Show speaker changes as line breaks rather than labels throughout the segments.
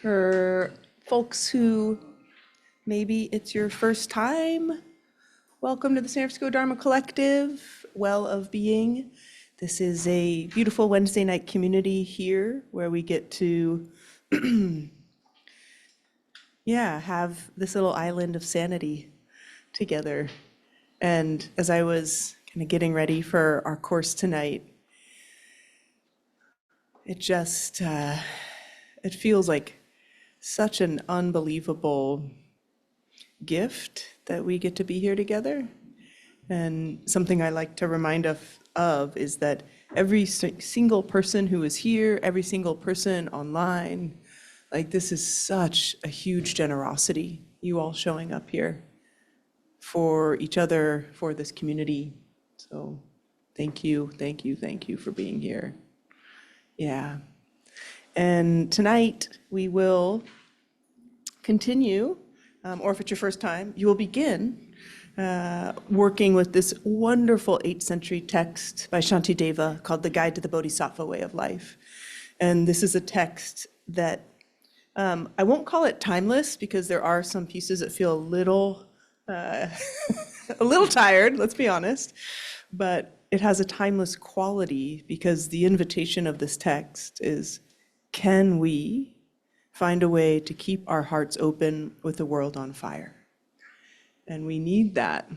For folks who maybe it's your first time, welcome to the San Francisco Dharma Collective, Well of Being. This is a beautiful Wednesday night community here where we get to have this little island of sanity together. And as I was kind of getting ready for our course tonight, it just, it feels like such an unbelievable gift that we get to be here together. And something I like to remind us of is that every single person who is here, every single person online, like this is such a huge generosity, you all showing up here for each other, for this community. So thank you, thank you, thank you for being here. Yeah. And tonight we will continue, or if it's your first time, you will begin working with this wonderful 8th century text by Shanti Deva called The Guide to the Bodhisattva Way of Life. And this is a text that I won't call it timeless because there are some pieces that feel a little tired, let's be honest, but it has a timeless quality because the invitation of this text is, can we find a way to keep our hearts open with the world on fire? And we need that.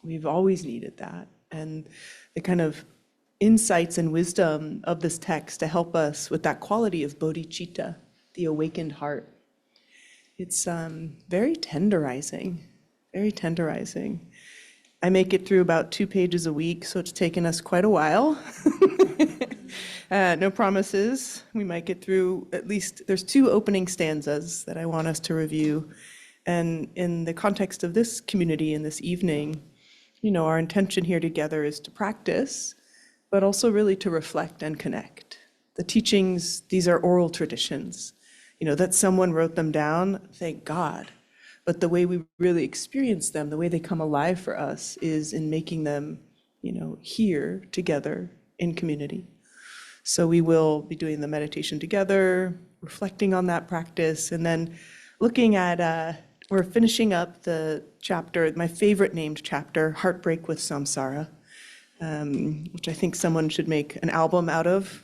We've always needed that. And the kind of insights and wisdom of this text to help us with that quality of bodhicitta, the awakened heart. It's very tenderizing, very tenderizing. I make it through about 2 pages a week, so it's taken us quite a while. No promises. We might get through at least, there's 2 opening stanzas that I want us to review. And in the context of this community and this evening, you know, our intention here together is to practice, but also really to reflect and connect. The teachings, these are oral traditions. You know, that someone wrote them down, thank God. But the way we really experience them, the way they come alive for us is in making them, you know, here together in community. So we will be doing the meditation together, reflecting on that practice, and then looking at, we're finishing up the chapter, my favorite named chapter, Heartbreak with Samsara, which I think someone should make an album out of.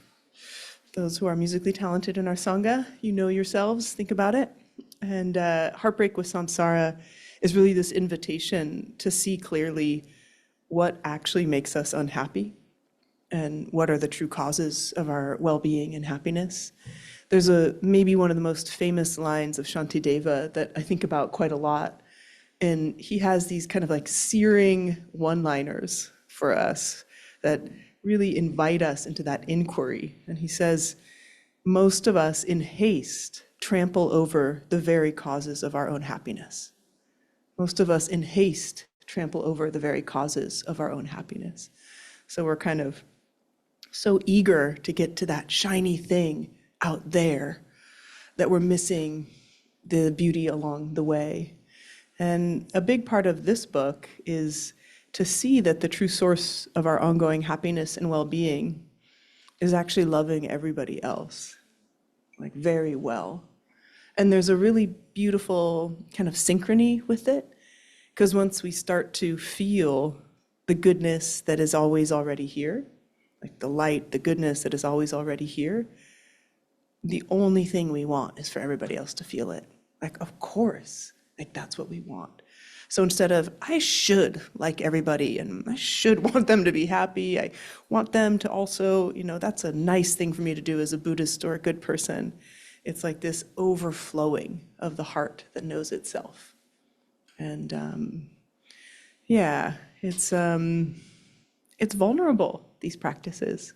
Those who are musically talented in our sangha, you know yourselves, think about it. And Heartbreak with Samsara is really this invitation to see clearly what actually makes us unhappy and what are the true causes of our well-being and happiness. There's maybe one of the most famous lines of Shantideva that I think about quite a lot. And he has these kind of like searing one-liners for us that really invite us into that inquiry. And he says, most of us in haste trample over the very causes of our own happiness. Most of us in haste trample over the very causes of our own happiness. So we're kind of so eager to get to that shiny thing out there that we're missing the beauty along the way. And a big part of this book is to see that the true source of our ongoing happiness and well-being is actually loving everybody else, like very well. And there's a really beautiful kind of synchrony with it, because once we start to feel the goodness that is always already here, like the light, the goodness that is always already here, the only thing we want is for everybody else to feel it. Like, of course, like that's what we want. So instead of, I should like everybody and I should want them to be happy, I want them to also, you know, that's a nice thing for me to do as a Buddhist or a good person. It's like this overflowing of the heart that knows itself. And it's vulnerable, these practices.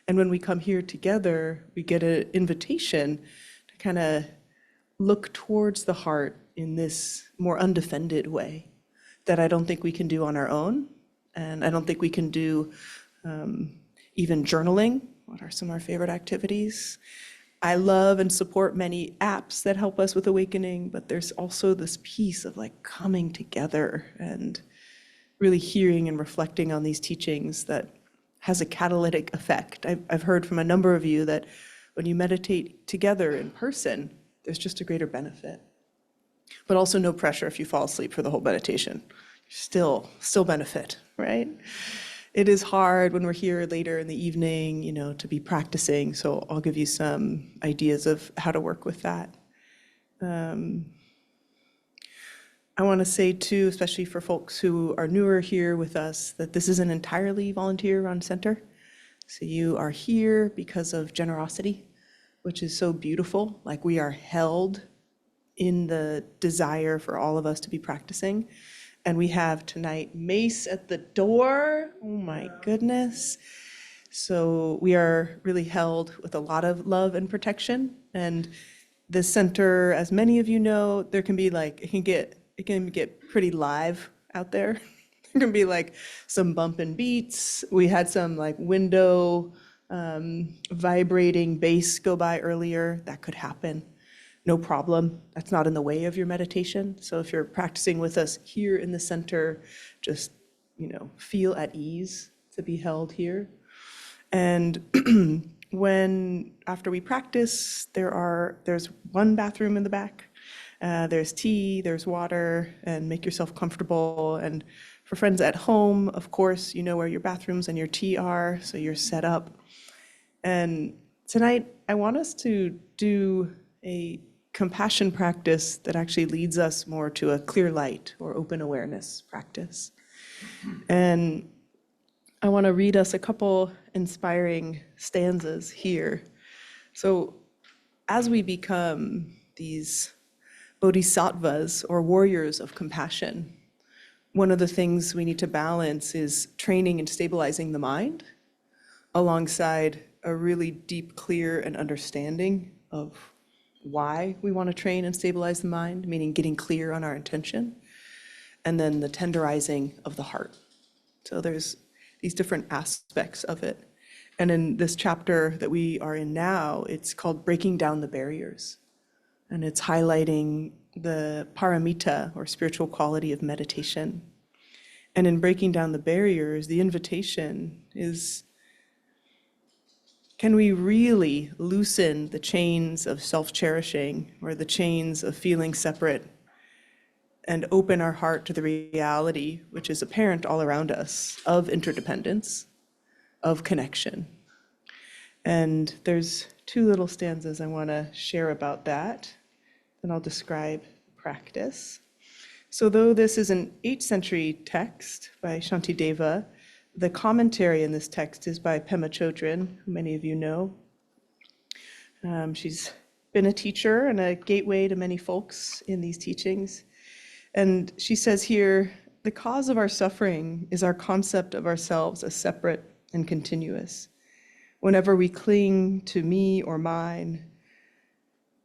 And when we come here together, we get an invitation to kind of look towards the heart in this more undefended way that I don't think we can do on our own. And I don't think we can do even journaling. What are some of our favorite activities? I love and support many apps that help us with awakening, but there's also this piece of like coming together and really hearing and reflecting on these teachings that has a catalytic effect. I've heard from a number of you that when you meditate together in person, there's just a greater benefit. But also no pressure if you fall asleep for the whole meditation. Still benefit, right? It is hard when we're here later in the evening, to be practicing. So I'll give you some ideas of how to work with that. I want to say too, especially for folks who are newer here with us, that this is an entirely volunteer-run center. So you are here because of generosity, which is so beautiful. Like, we are held in the desire for all of us to be practicing. And we have tonight mace at the door. Oh my goodness. So we are really held with a lot of love and protection. And the center, as many of you know, it can get pretty live out there. There can be like some bumping beats. We had some like window vibrating bass go by earlier. That could happen. No problem. That's not in the way of your meditation. So if you're practicing with us here in the center, just, feel at ease to be held here. And after we practice, there's one bathroom in the back. There's tea, there's water, and make yourself comfortable. And for friends at home, of course, you know where your bathrooms and your tea are, so you're set up. And tonight, I want us to do a compassion practice that actually leads us more to a clear light or open awareness practice. And I want to read us a couple inspiring stanzas here. So as we become these bodhisattvas or warriors of compassion, one of the things we need to balance is training and stabilizing the mind alongside a really deep, clear, and understanding of why we want to train and stabilize the mind, meaning getting clear on our intention, and then the tenderizing of the heart. So there's these different aspects of it. And in this chapter that we are in now, it's called Breaking Down the Barriers. And it's highlighting the paramita, or spiritual quality of meditation. And in breaking down the barriers, the invitation is, can we really loosen the chains of self-cherishing or the chains of feeling separate and open our heart to the reality, which is apparent all around us, of interdependence, of connection? And there's two little stanzas I want to share about that, and I'll describe practice. So though this is an 8th century text by Shantideva, the commentary in this text is by Pema Chödrön, who many of you know. She's been a teacher and a gateway to many folks in these teachings. And she says here, the cause of our suffering is our concept of ourselves as separate and continuous. Whenever we cling to me or mine,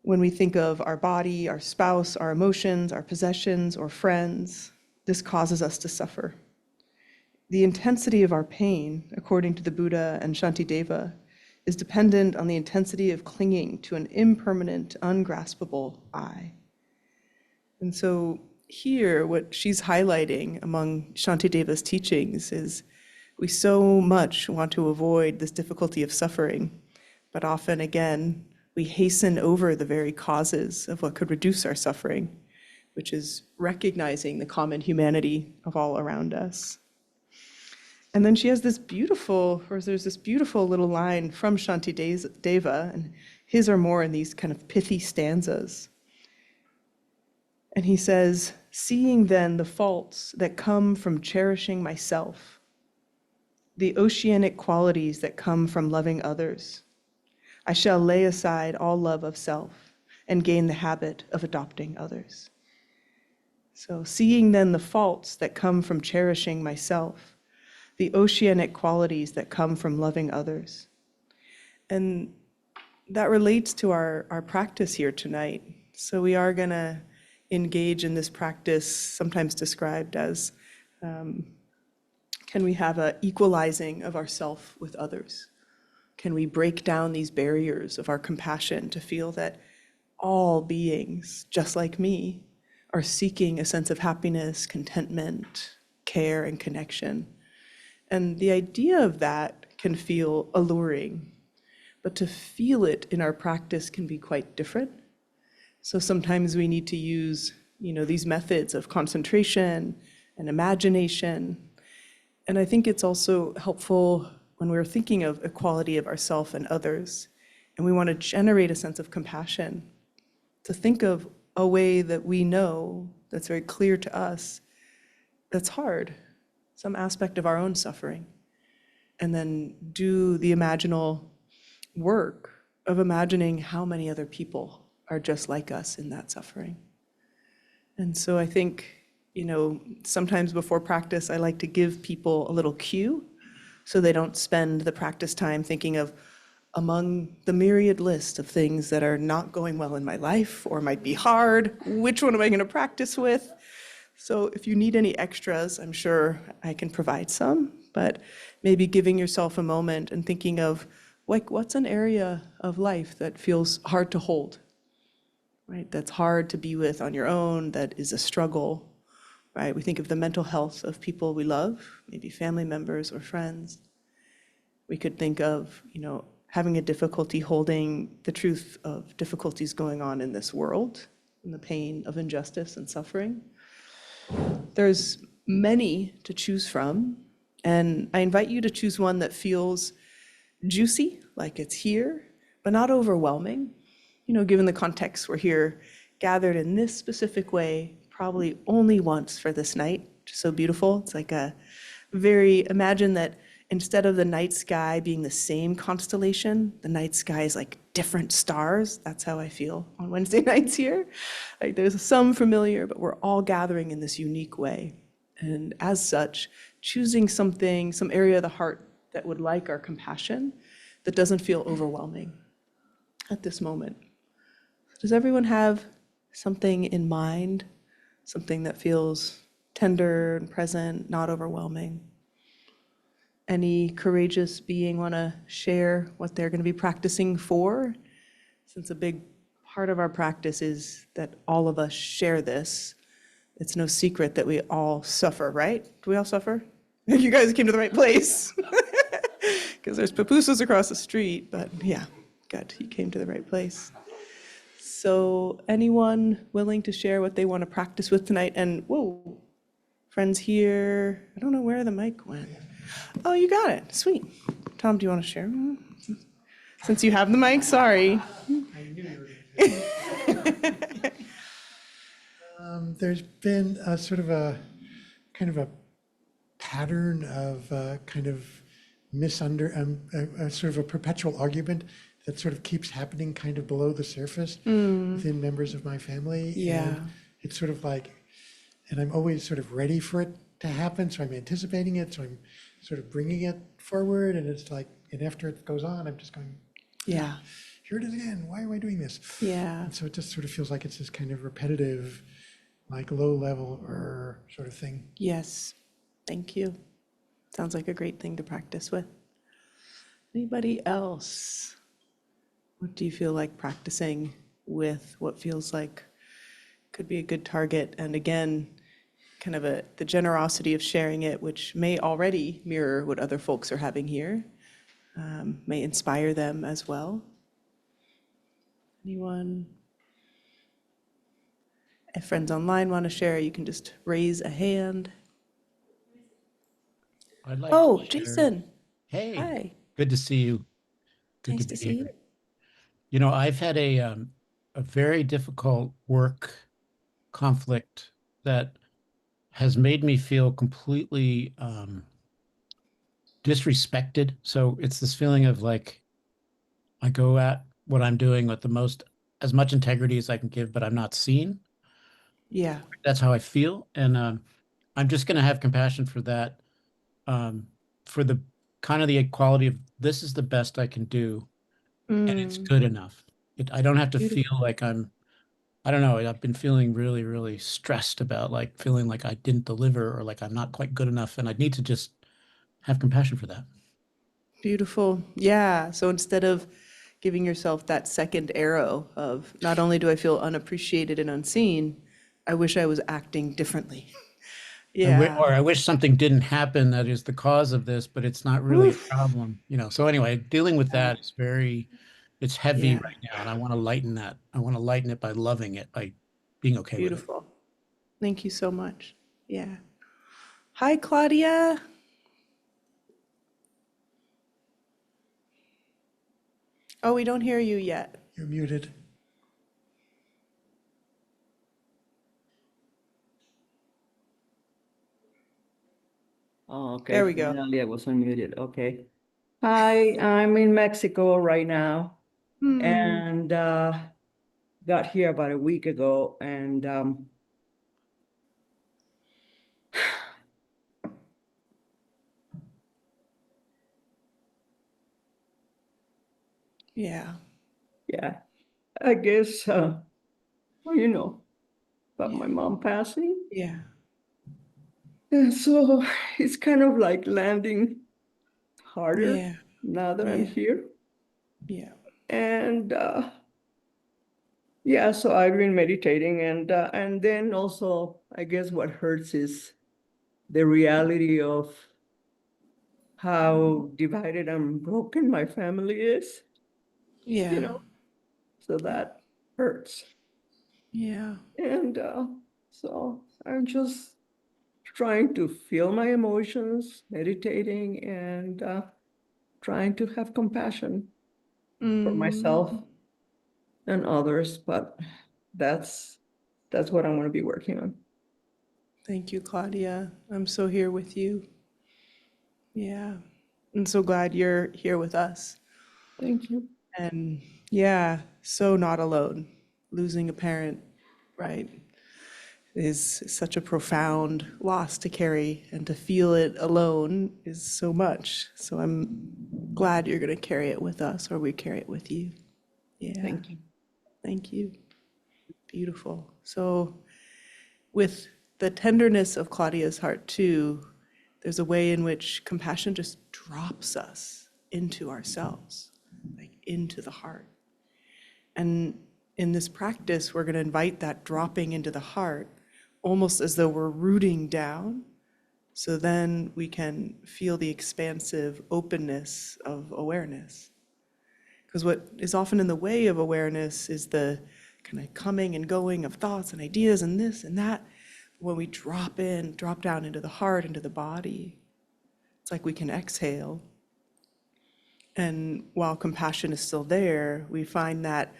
when we think of our body, our spouse, our emotions, our possessions, or friends, this causes us to suffer. The intensity of our pain, according to the Buddha and Shantideva, is dependent on the intensity of clinging to an impermanent, ungraspable I. And so here, what she's highlighting among Shantideva's teachings is we so much want to avoid this difficulty of suffering, but often, again, we hasten over the very causes of what could reduce our suffering, which is recognizing the common humanity of all around us. And then there's this beautiful little line from Shantideva, and his are more in these kind of pithy stanzas. And he says, seeing then the faults that come from cherishing myself, the oceanic qualities that come from loving others, I shall lay aside all love of self and gain the habit of adopting others. So seeing then the faults that come from cherishing myself, the oceanic qualities that come from loving others. And that relates to our practice here tonight. So we are going to engage in this practice, sometimes described as, can we have an equalizing of ourself with others? Can we break down these barriers of our compassion to feel that all beings, just like me, are seeking a sense of happiness, contentment, care, and connection? And the idea of that can feel alluring, but to feel it in our practice can be quite different. So sometimes we need to use, these methods of concentration and imagination. And I think it's also helpful when we're thinking of equality of ourself and others, and we want to generate a sense of compassion, to think of a way that we know that's very clear to us that's hard, some aspect of our own suffering, and then do the imaginal work of imagining how many other people are just like us in that suffering. And so I think, sometimes before practice, I like to give people a little cue so they don't spend the practice time thinking of, among the myriad list of things that are not going well in my life or might be hard, which one am I going to practice with? So if you need any extras, I'm sure I can provide some, but maybe giving yourself a moment and thinking of, like, what's an area of life that feels hard to hold, right? That's hard to be with on your own, that is a struggle, right? We think of the mental health of people we love, maybe family members or friends. We could think of, having a difficulty holding the truth of difficulties going on in this world and the pain of injustice and suffering. There's many to choose from, and I invite you to choose one that feels juicy, like it's here, but not overwhelming. Given the context, we're here gathered in this specific way, probably only once for this night, which is so beautiful. It's like imagine that instead of the night sky being the same constellation, the night sky is like different stars. That's how I feel on Wednesday nights here. Like there's some familiar, but we're all gathering in this unique way. And as such, choosing something, some area of the heart that would like our compassion, that doesn't feel overwhelming at this moment. Does everyone have something in mind, something that feels tender and present, not overwhelming? Any courageous being want to share what they're going to be practicing for? Since a big part of our practice is that all of us share this, it's no secret that we all suffer, right? Do we all suffer? You guys came to the right place. Because there's pupusas across the street, but yeah, good, you came to the right place. So anyone willing to share what they want to practice with tonight? And whoa, friends here, I don't know where the mic went. Oh, you got it, sweet. Tom, do you want to share? Since you have the mic, sorry.
I knew you were going to say that. There's been a sort of a kind of a pattern of kind of a sort of a perpetual argument that sort of keeps happening kind of below the surface within members of my family.
Yeah.
And it's sort of like, and I'm always sort of ready for it to happen, so I'm anticipating it, so I'm sort of bringing it forward, and it's like, and after it goes on, I'm just going,
Yeah.
Here it is again, why am I doing this?
Yeah.
And so it just sort of feels like it's this kind of repetitive, like low level or sort of thing.
Yes, thank you. Sounds like a great thing to practice with. Anybody else? What do you feel like practicing with? What feels like could be a good target? And again, kind of the generosity of sharing it, which may already mirror what other folks are having here, may inspire them as well. Anyone? If friends online want to share, you can just raise a hand.
I'd like
Oh,
to share.
Jason.
Hey,
Hi.
good to see you. Good
Nice
to
to
be
see
here.
you.
You know, I've had a very difficult work conflict that has made me feel completely disrespected. So it's this feeling of like I go at what I'm doing with as much integrity as I can give, but I'm not seen.
Yeah.
That's how I feel, and I'm just going to have compassion for that, for the kind of the equality of this is the best I can do. And it's good enough. I don't have to
Beautiful.
feel like I don't know, I've been feeling really, really stressed about like feeling like I didn't deliver or like I'm not quite good enough. And I need to just have compassion for that.
Beautiful. Yeah. So instead of giving yourself that second arrow of not only do I feel unappreciated and unseen, I wish I was acting differently. Yeah.
Or I wish something didn't happen that is the cause of this, but it's not really a
Oof.
problem, you know. So anyway, dealing with that is very It's heavy
Yeah.
right now, and I want to lighten that. I want to lighten it by loving it, by being okay with it.
Beautiful. Thank you so much. Yeah. Hi, Claudia. Oh, we don't hear you yet.
You're muted.
Oh, okay.
There we go.
Finally, I was unmuted. Okay. Hi, I'm in Mexico right now and got here about a week ago. And
Yeah.
yeah, I guess, well, you know, about my mom passing.
Yeah.
And so it's kind of like landing harder
Yeah.
now that I'm
Yeah.
here.
Yeah.
And yeah, so I've been meditating and then also I guess what hurts is the reality of how divided and broken my family is, you
Yeah.
know, so that hurts.
Yeah.
And so I'm just trying to feel my emotions, meditating, and trying to have compassion for myself and others. But that's what I'm going to be working on.
Thank you, Claudia. I'm so here with you. Yeah. I'm so glad you're here with us.
Thank you.
And yeah, so not alone. Losing a parent, right, is such a profound loss to carry, and to feel it alone is so much. So I'm glad you're going to carry it with us, or we carry it with you. Yeah.
Thank you.
Thank you. Beautiful. So, with the tenderness of Claudia's heart, too, there's a way in which compassion just drops us into ourselves, like into the heart. And in this practice, we're going to invite that dropping into the heart almost as though we're rooting down. So then we can feel the expansive openness of awareness. Because what is often in the way of awareness is the kind of coming and going of thoughts and ideas and this and that. When we drop down into the heart, into the body, it's like we can exhale. And while compassion is still there, we find that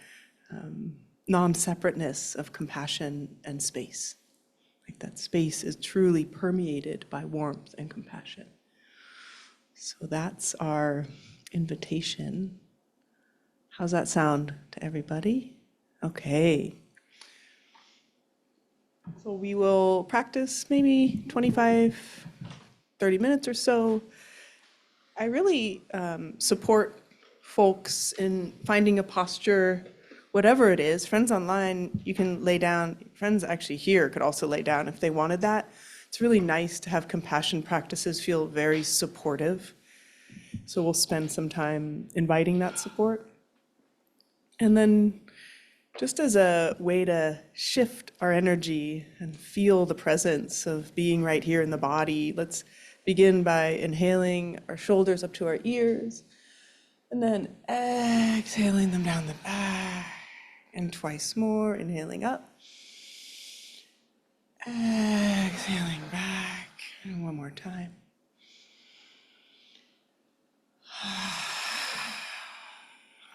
non-separateness of compassion and space. Like that space is truly permeated by warmth and compassion. So that's our invitation. How's that sound to everybody? Okay. So we will practice maybe 25, 30 minutes or so. I really support folks in finding a posture, whatever it is. Friends online, you can lay down. Friends actually here could also lay down if they wanted that. It's really nice to have compassion practices feel very supportive. So we'll spend some time inviting that support. And then just as a way to shift our energy and feel the presence of being right here in the body, let's begin by inhaling our shoulders up to our ears, and then exhaling them down the back, and twice more, inhaling up, exhaling back, and one more time.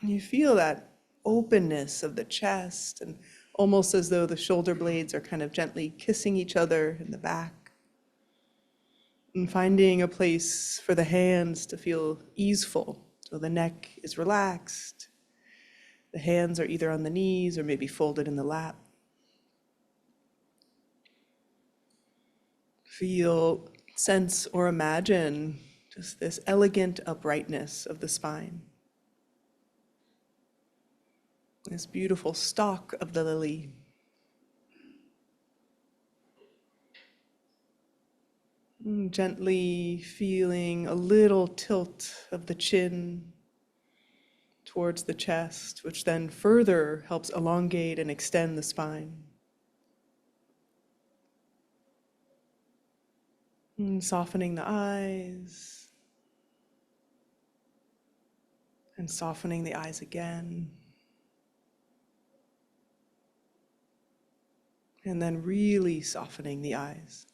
And you feel that openness of the chest, and almost as though the shoulder blades are kind of gently kissing each other in the back. And finding a place for the hands to feel easeful. So the neck is relaxed. The hands are either on the knees or maybe folded in the lap. Feel, sense, or imagine just this elegant uprightness of the spine. This beautiful stalk of the lily. Gently feeling a little tilt of the chin towards the chest, which then further helps elongate and extend the spine. Softening the eyes And softening the eyes again. And then really softening the eyes.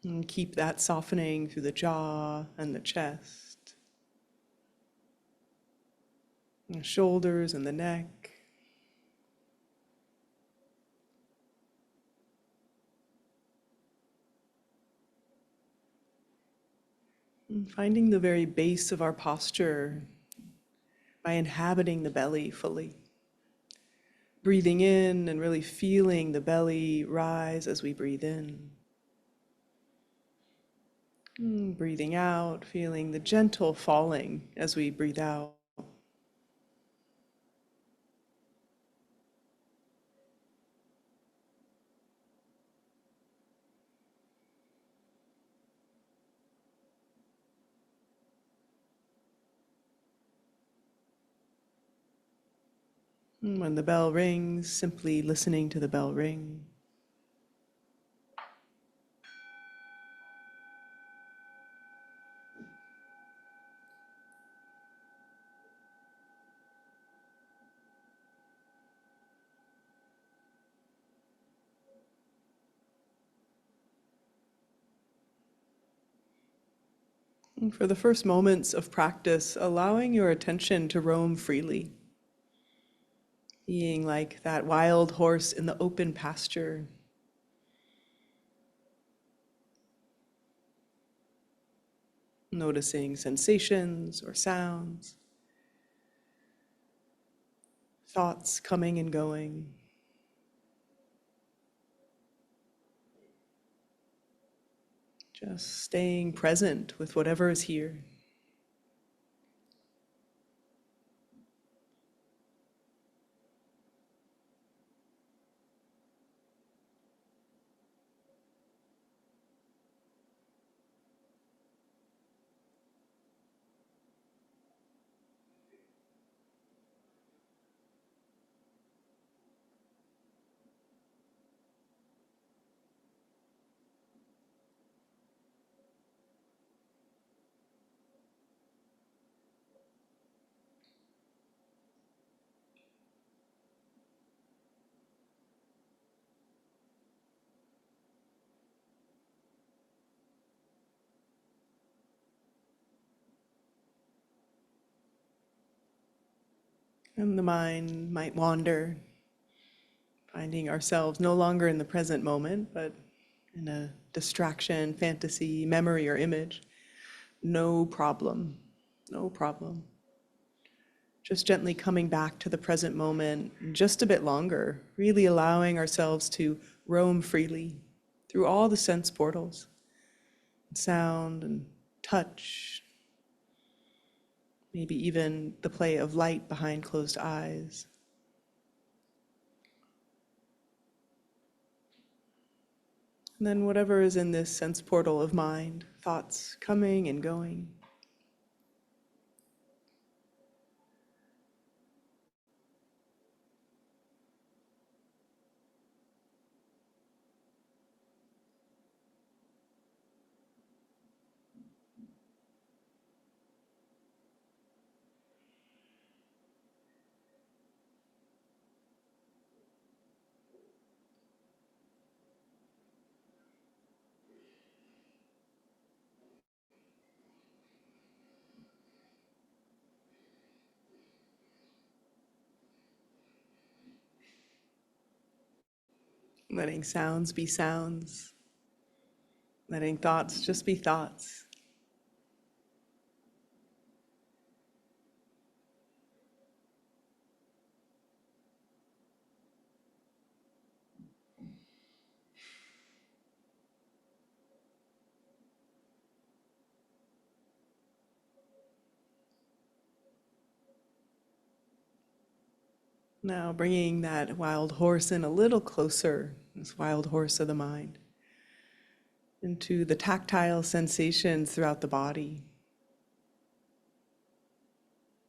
And keep that softening through the jaw and the chest, and the shoulders and the neck. And finding the very base of our posture by inhabiting the belly fully. Breathing in and really feeling the belly rise as we breathe in. Breathing out, feeling the gentle falling as we breathe out. When the bell rings, simply listening to the bell ring. And for the first moments of practice, allowing your attention to roam freely, being like that wild horse in the open pasture. Noticing sensations or sounds, thoughts coming and going. Just staying present with whatever is here. And the mind might wander, finding ourselves no longer in the present moment, but in a distraction, fantasy, memory, or image. No problem, no problem. Just gently coming back to the present moment just a bit longer, really allowing ourselves to roam freely through all the sense portals, sound and touch, maybe even the play of light behind closed eyes. And then whatever is in this sense portal of mind, thoughts coming and going. Letting sounds be sounds, letting thoughts just be thoughts. Now bringing that wild horse in a little closer, this wild horse of the mind, into the tactile sensations throughout the body.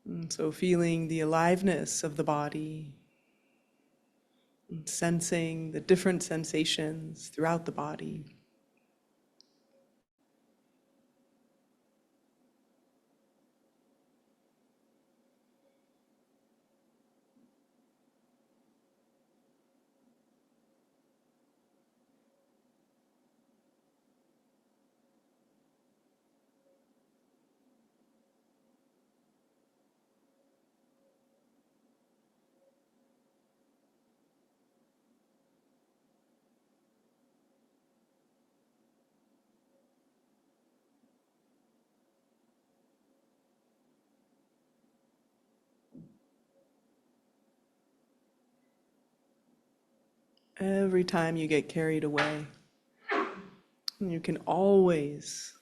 And so feeling the aliveness of the body, and sensing the different sensations throughout the body. every time you get carried away. And you can always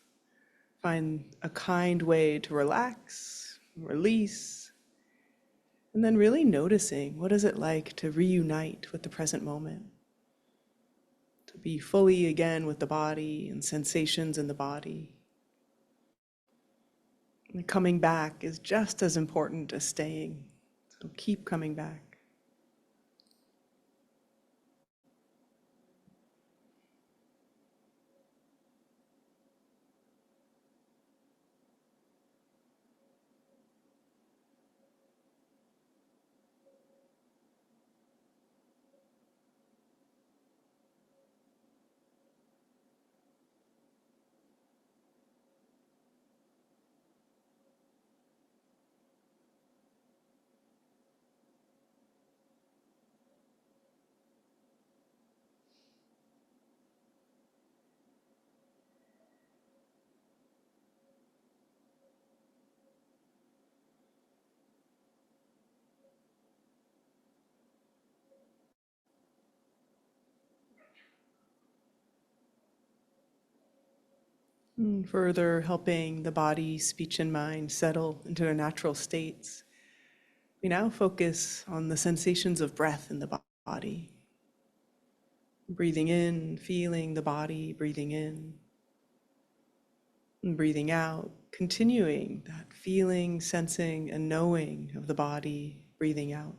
find a kind way to relax, release, and then really noticing what is it like to reunite with the present moment, to be fully again with the body and sensations in the body. And coming back is just as important as staying, so keep coming back. And further helping the body, speech, and mind settle into their natural states, we now focus on the sensations of breath in the body. Breathing in, feeling the body, breathing in, and breathing out, continuing that feeling, sensing, and knowing of the body, breathing out.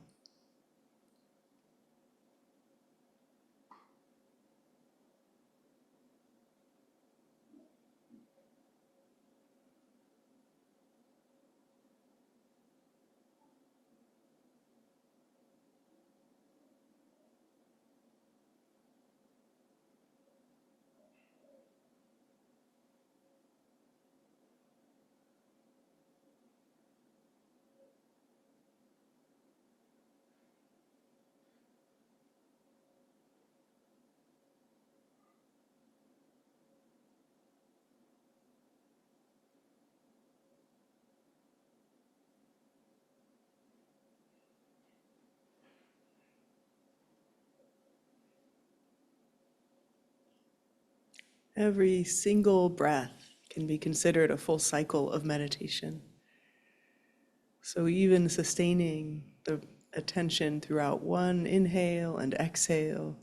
Every single breath can be considered a full cycle of meditation. So even sustaining the attention throughout one inhale and exhale,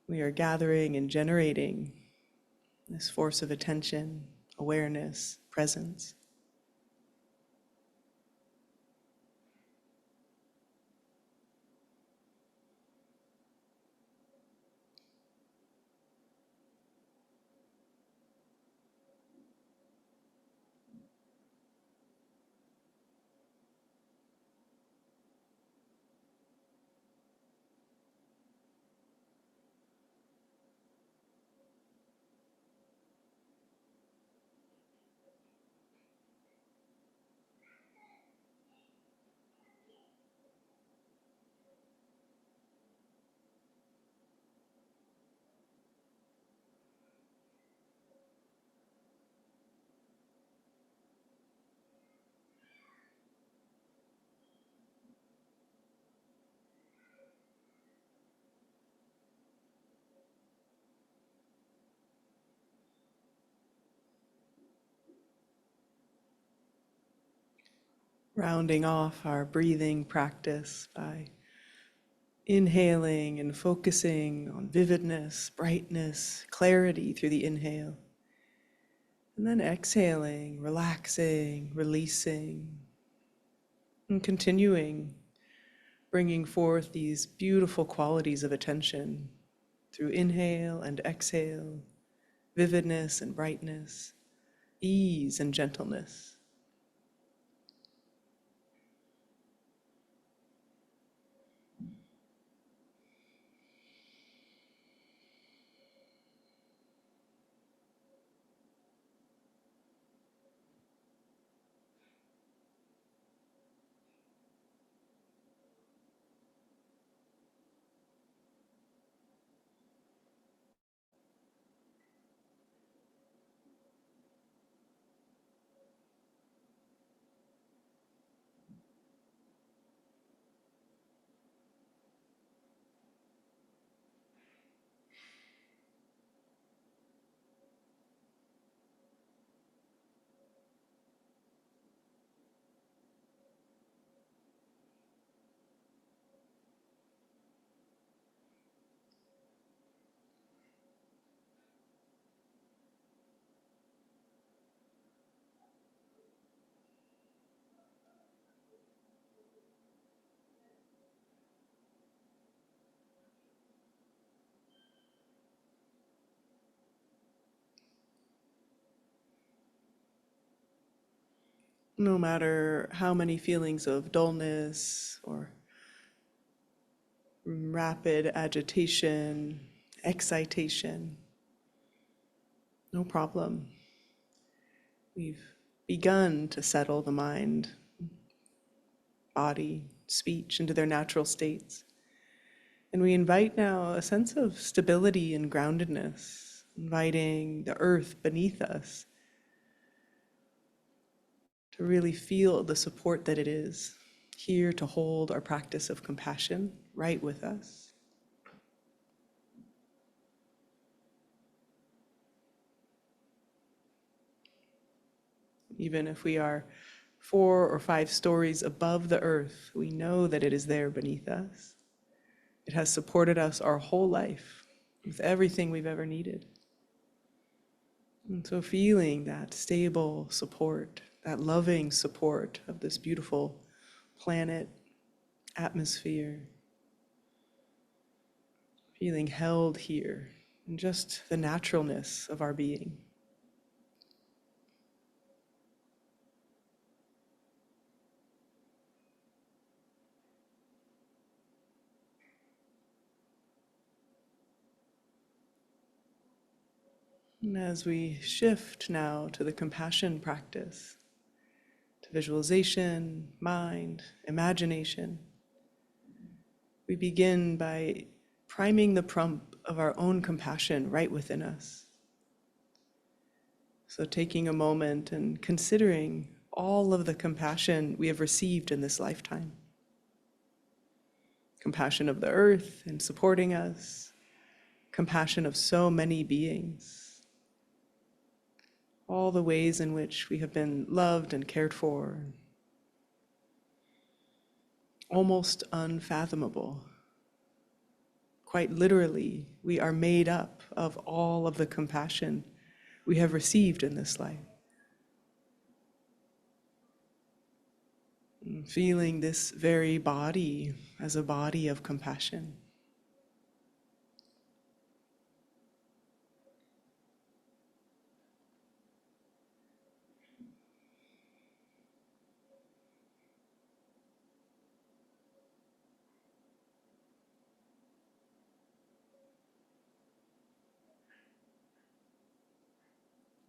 we are gathering and generating this force of attention, awareness, presence. Rounding off our breathing practice by inhaling and focusing on vividness, brightness, clarity through the inhale. And then exhaling, relaxing, releasing, and continuing bringing forth these beautiful qualities of attention through inhale and exhale, vividness and brightness, ease and gentleness. no matter how many feelings of dullness or rapid agitation, excitation, no problem. We've begun to settle the mind, body, speech into their natural states. And we invite now a sense of stability and groundedness, inviting the earth beneath us to really feel the support that it is, here to hold our practice of compassion right with us. Even if we are 4 or 5 stories above the earth, we know that it is there beneath us. It has supported us our whole life with everything we've ever needed. And so feeling that stable support, that loving support of this beautiful planet, atmosphere, feeling held here in just the naturalness of our being. And as we shift now to the compassion practice, to visualization, mind, imagination, we begin by priming the pump of our own compassion right within us. So taking a moment and considering all of the compassion we have received in this lifetime. Compassion of the earth in supporting us, compassion of so many beings, all the ways in which we have been loved and cared for, almost unfathomable. Quite literally, we are made up of all of the compassion we have received in this life. And feeling this very body as a body of compassion.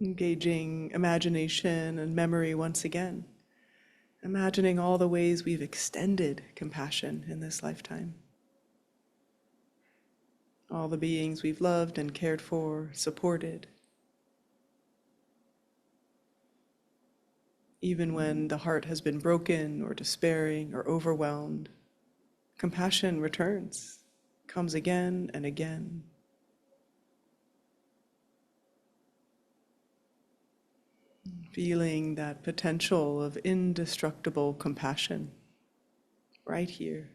Engaging imagination and memory once again. Imagining all the ways we've extended compassion in this lifetime. All the beings we've loved and cared for, supported. Even when the heart has been broken or despairing or overwhelmed, compassion returns, comes again and again. Feeling that potential of indestructible compassion right here.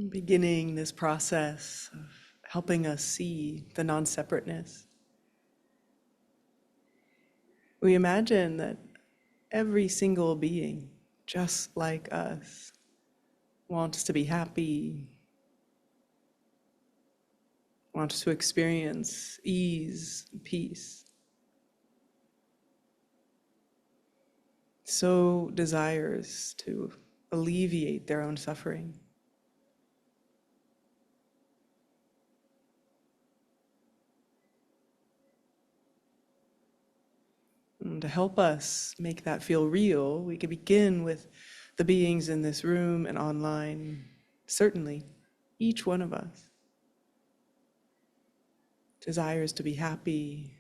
Beginning this process of helping us see the non-separateness. We imagine that every single being, just like us, wants to be happy, wants to experience ease and peace. So desires to alleviate their own suffering. And to help us make that feel real, we can begin with the beings in this room and online, certainly, each one of us desires to be happy,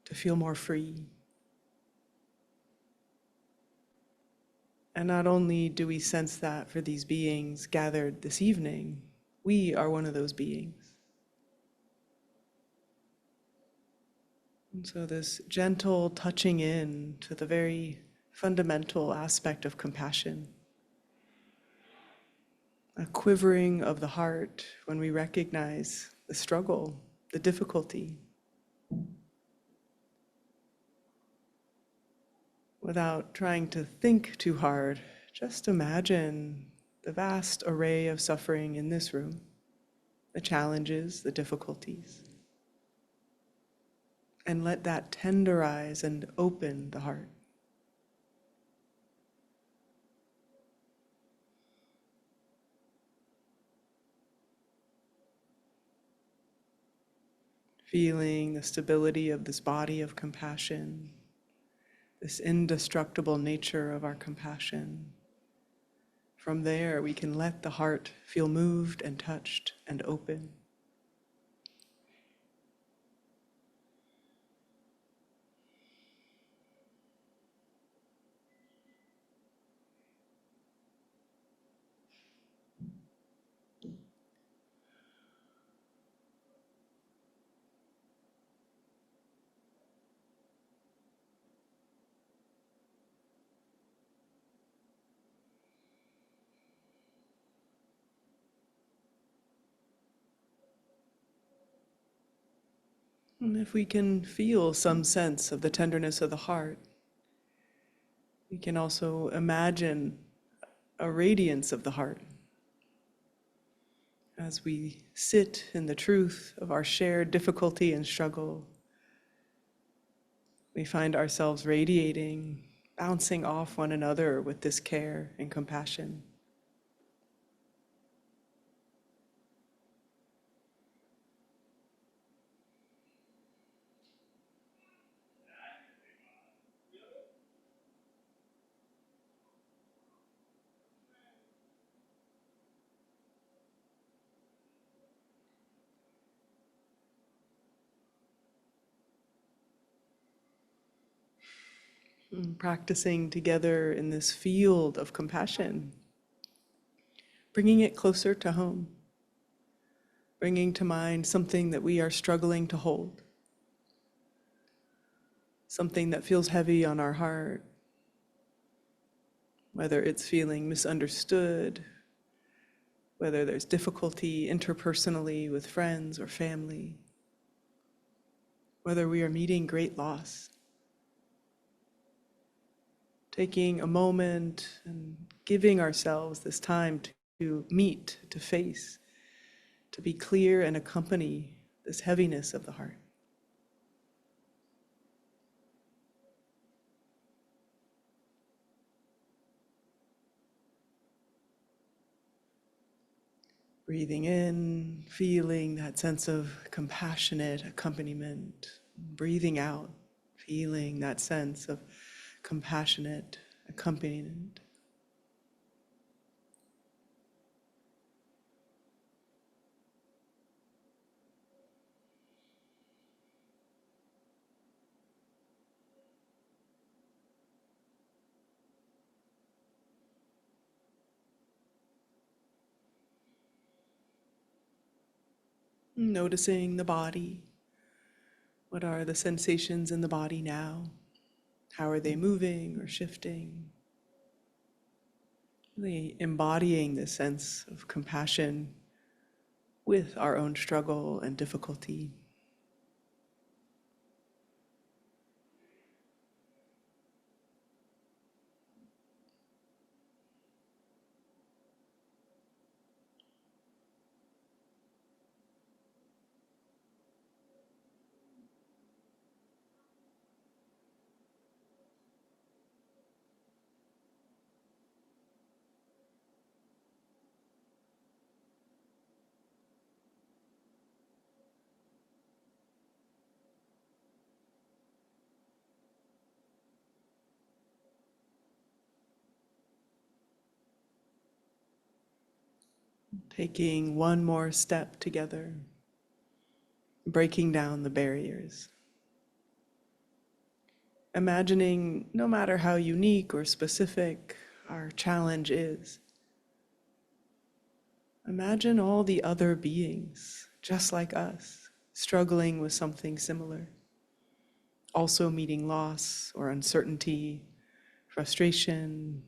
to feel more free. And not only do we sense that for these beings gathered this evening, we are one of those beings. And so this gentle touching in to the very fundamental aspect of compassion, a quivering of the heart when we recognize the struggle, the difficulty, without trying to think too hard. Just imagine the vast array of suffering in this room, the challenges, the difficulties, and let that tenderize and open the heart. Feeling the stability of this body of compassion, this indestructible nature of our compassion. From there, we can let the heart feel moved and touched and open. And if we can feel some sense of the tenderness of the heart, we can also imagine a radiance of the heart as we sit in the truth of our shared difficulty and struggle. We find ourselves radiating, bouncing off one another with this care and compassion. And practicing together in this field of compassion, bringing it closer to home, bringing to mind something that we are struggling to hold, something that feels heavy on our heart, whether it's feeling misunderstood, whether there's difficulty interpersonally with friends or family, whether we are meeting great loss. Taking a moment and giving ourselves this time to meet, to face, to be clear and accompany this heaviness of the heart. Breathing in, feeling that sense of compassionate accompaniment. Breathing out, feeling that sense of compassionate accompaniment. Noticing the body. What are the sensations in the body now? How are they moving or shifting? Really embodying this sense of compassion with our own struggle and difficulty. Taking one more step together, breaking down the barriers. Imagining, no matter how unique or specific our challenge is, imagine all the other beings, just like us, struggling with something similar. also meeting loss or uncertainty, frustration,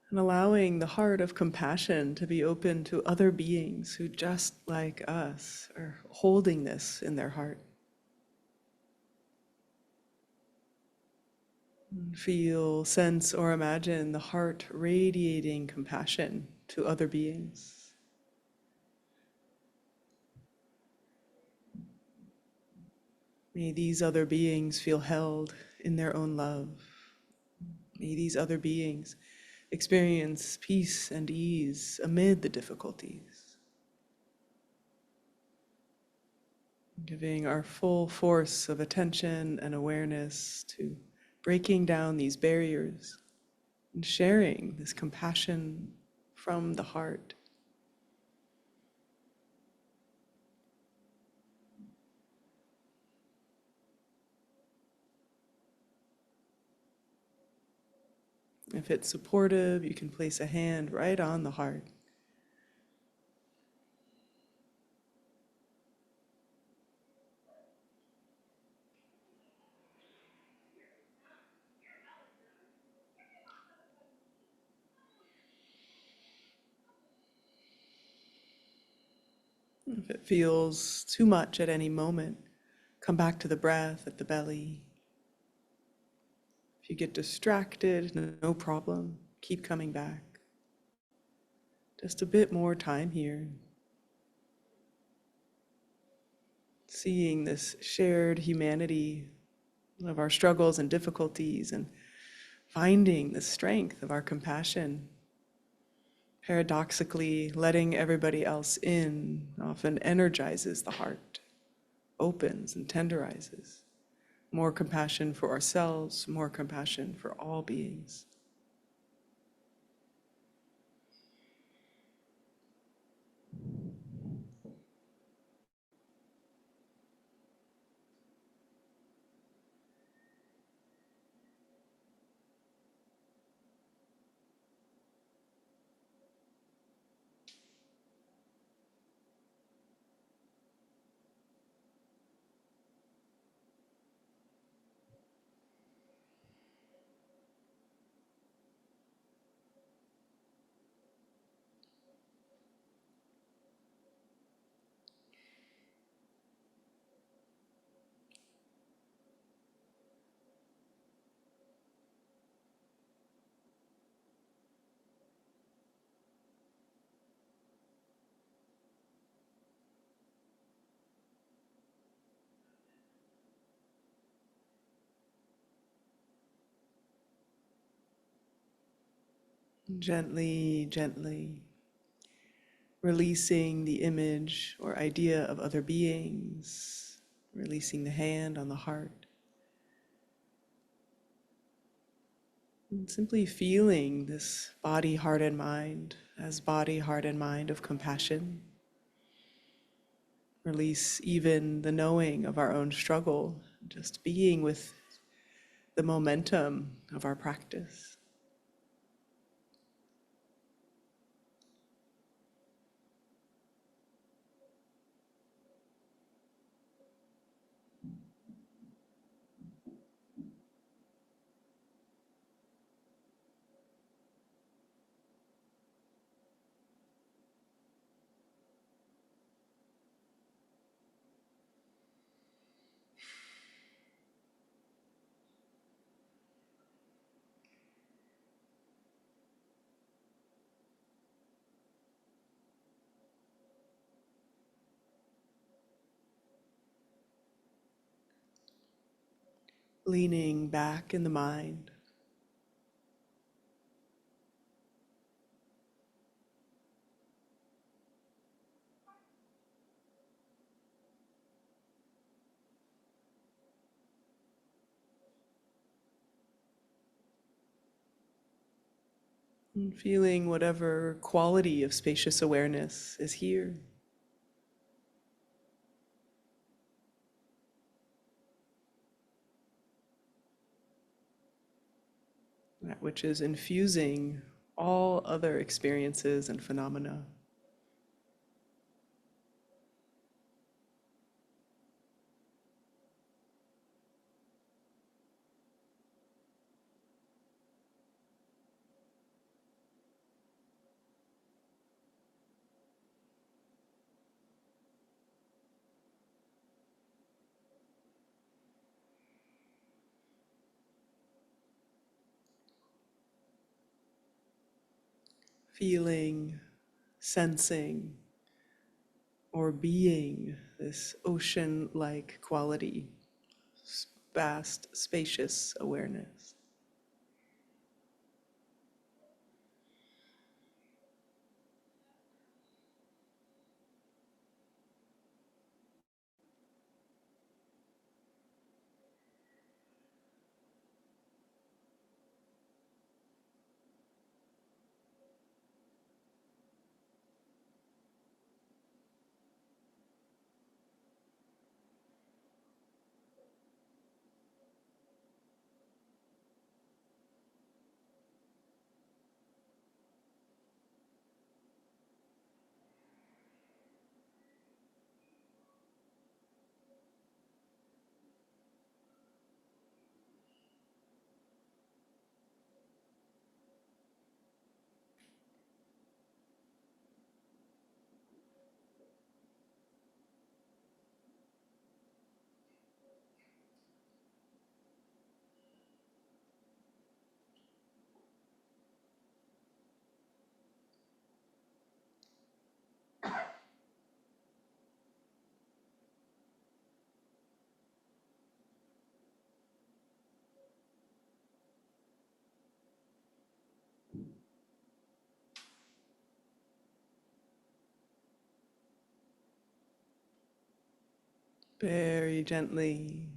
and allowing the heart of compassion to be open to other beings who, just like us, are holding this in their heart. And feel, sense, or imagine the heart radiating compassion to other beings. May these other beings feel held in their own love. May these other beings experience peace and ease amid the difficulties. Giving our full force of attention and awareness to breaking down these barriers and sharing this compassion from the heart. If it's supportive, you can place a hand right on the heart. If it feels too much at any moment, come back to the breath at the belly. If you get distracted, no problem. Keep coming back. Just a bit more time here. Seeing this shared humanity of our struggles and difficulties and finding the strength of our compassion. Paradoxically, letting everybody else in often energizes the heart, opens and tenderizes. More compassion for ourselves, more compassion for all beings. Gently, gently, releasing the image or idea of other beings, releasing the hand on the heart. And simply feeling this body, heart, and mind as body, heart, and mind of compassion. Release even the knowing of our own struggle, just being with the momentum of our practice. Leaning back in the mind. And feeling whatever quality of spacious awareness is here. That which is infusing all other experiences and phenomena. feeling, sensing, or being this ocean-like quality, vast, spacious awareness. Very gently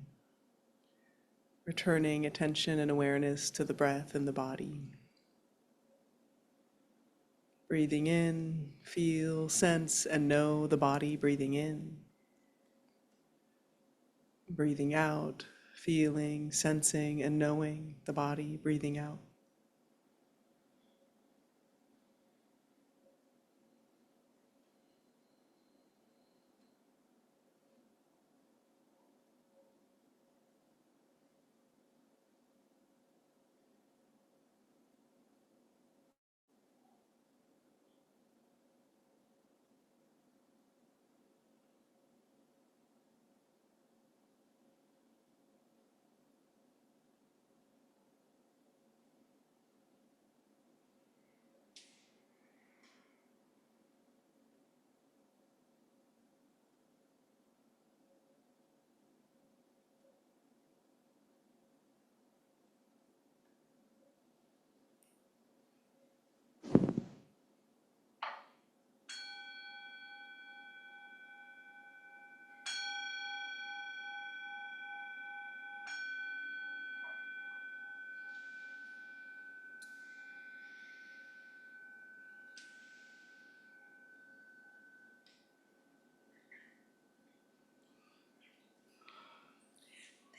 returning attention and awareness to the breath and the body. Breathing in, feel, sense, and know the body breathing in. Breathing out, feeling, sensing, and knowing the body breathing out.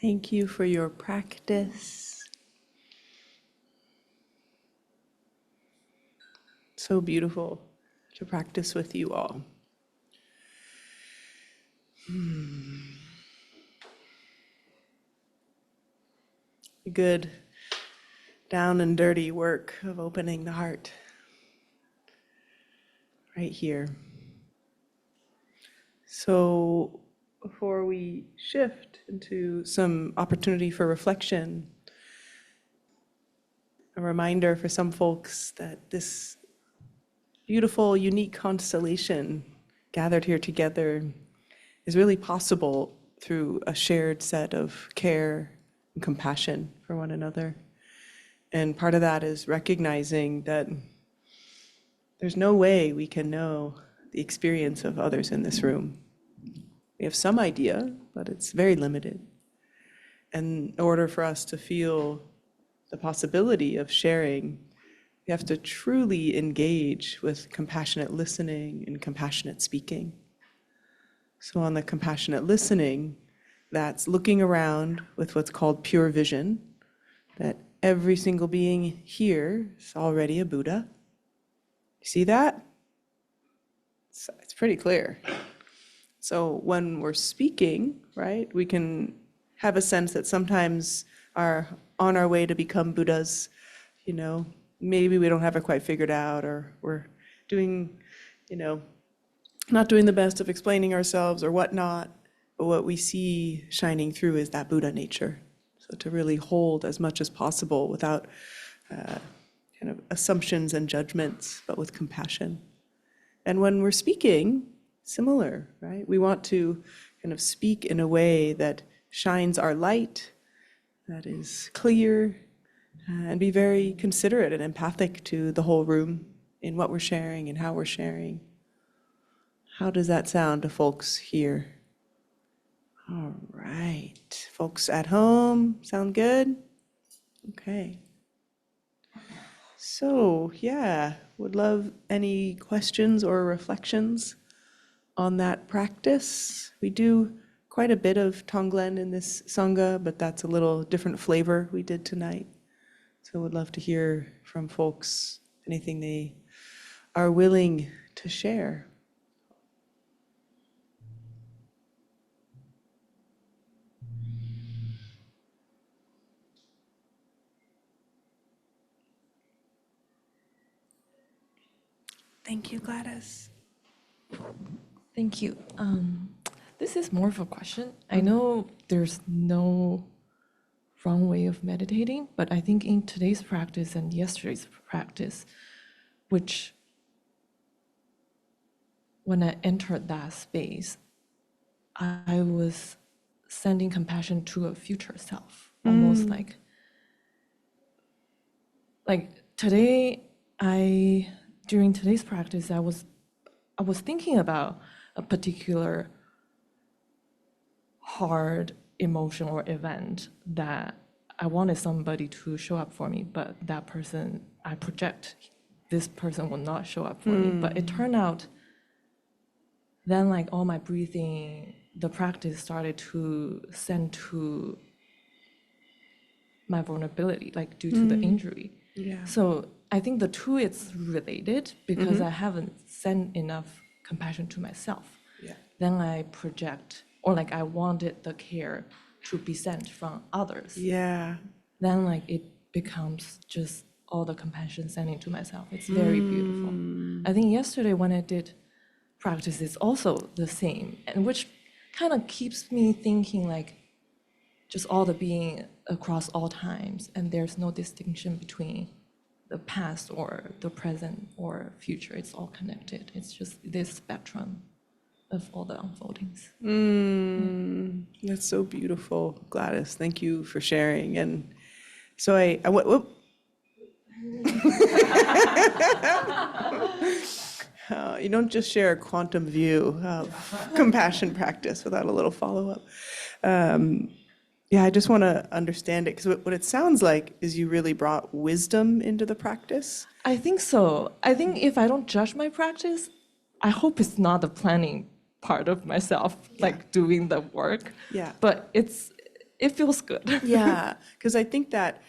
Thank you for your practice. So beautiful to practice with you all. Good down and dirty work of opening the heart right here. So before we shift into some opportunity for reflection, a reminder for some folks that this beautiful, unique constellation gathered here together is really possible through a shared set of care and compassion for one another. And part of that is recognizing that there's no way we can know the experience of others in this room. We have some idea, but it's very limited. And in order for us to feel the possibility of sharing, we have to truly engage with compassionate listening and compassionate speaking. So on the compassionate listening, that's looking around with what's called pure vision, that every single being here is already a Buddha. You see that? It's pretty clear. So when we're speaking, right, we can have a sense that sometimes are on our way to become Buddhas, maybe we don't have it quite figured out, or we're doing, not doing the best of explaining ourselves or whatnot, but what we see shining through is that Buddha nature. So to really hold as much as possible without kind of assumptions and judgments, but with compassion. And when we're speaking, similar, right? We want to kind of speak in a way that shines our light, that is clear, and be very considerate and empathic to the whole room in what we're sharing and how we're sharing. How does that sound to folks here? All right. Folks at home, sound good? Okay. So, yeah, would love any questions or reflections on that practice. We do quite a bit of Tonglen in this sangha, but that's a little different flavor we did tonight. So would love to hear from folks, anything they are willing to share. Thank you, Gladys.
Thank you. This is more of a question. I know there's no wrong way of meditating, but I think in today's practice and yesterday's practice, which when I entered that space, I was sending compassion to a future self, almost like today, during today's practice, I was thinking about a particular hard emotion or event that I wanted somebody to show up for me, but that person, I project, this person will not show up for me. But it turned out, then like all my breathing, the practice started to send to my vulnerability, like due to the injury.
Yeah.
So I think the two is related because I haven't sent enough compassion to myself.
Yeah.
Then I project, or like I wanted the care to be sent from others.
Yeah.
Then like it becomes just all the compassion sending to myself. It's very beautiful. I think yesterday when I did practice, it's also the same, and which kind of keeps me thinking like just all the being across all times, and there's no distinction between the past or the present or future. It's all connected. It's just this spectrum of all the unfoldings.
That's so beautiful, Gladys. Thank you for sharing. And so whoop. You don't just share a quantum view of compassion practice without a little follow-up. Yeah, I just want to understand it, because what it sounds like is you really brought wisdom into the practice.
I think so. I think if I don't judge my practice, I hope it's not the planning part of myself, like doing the work.
Yeah.
But it feels good.
Yeah, because I think that,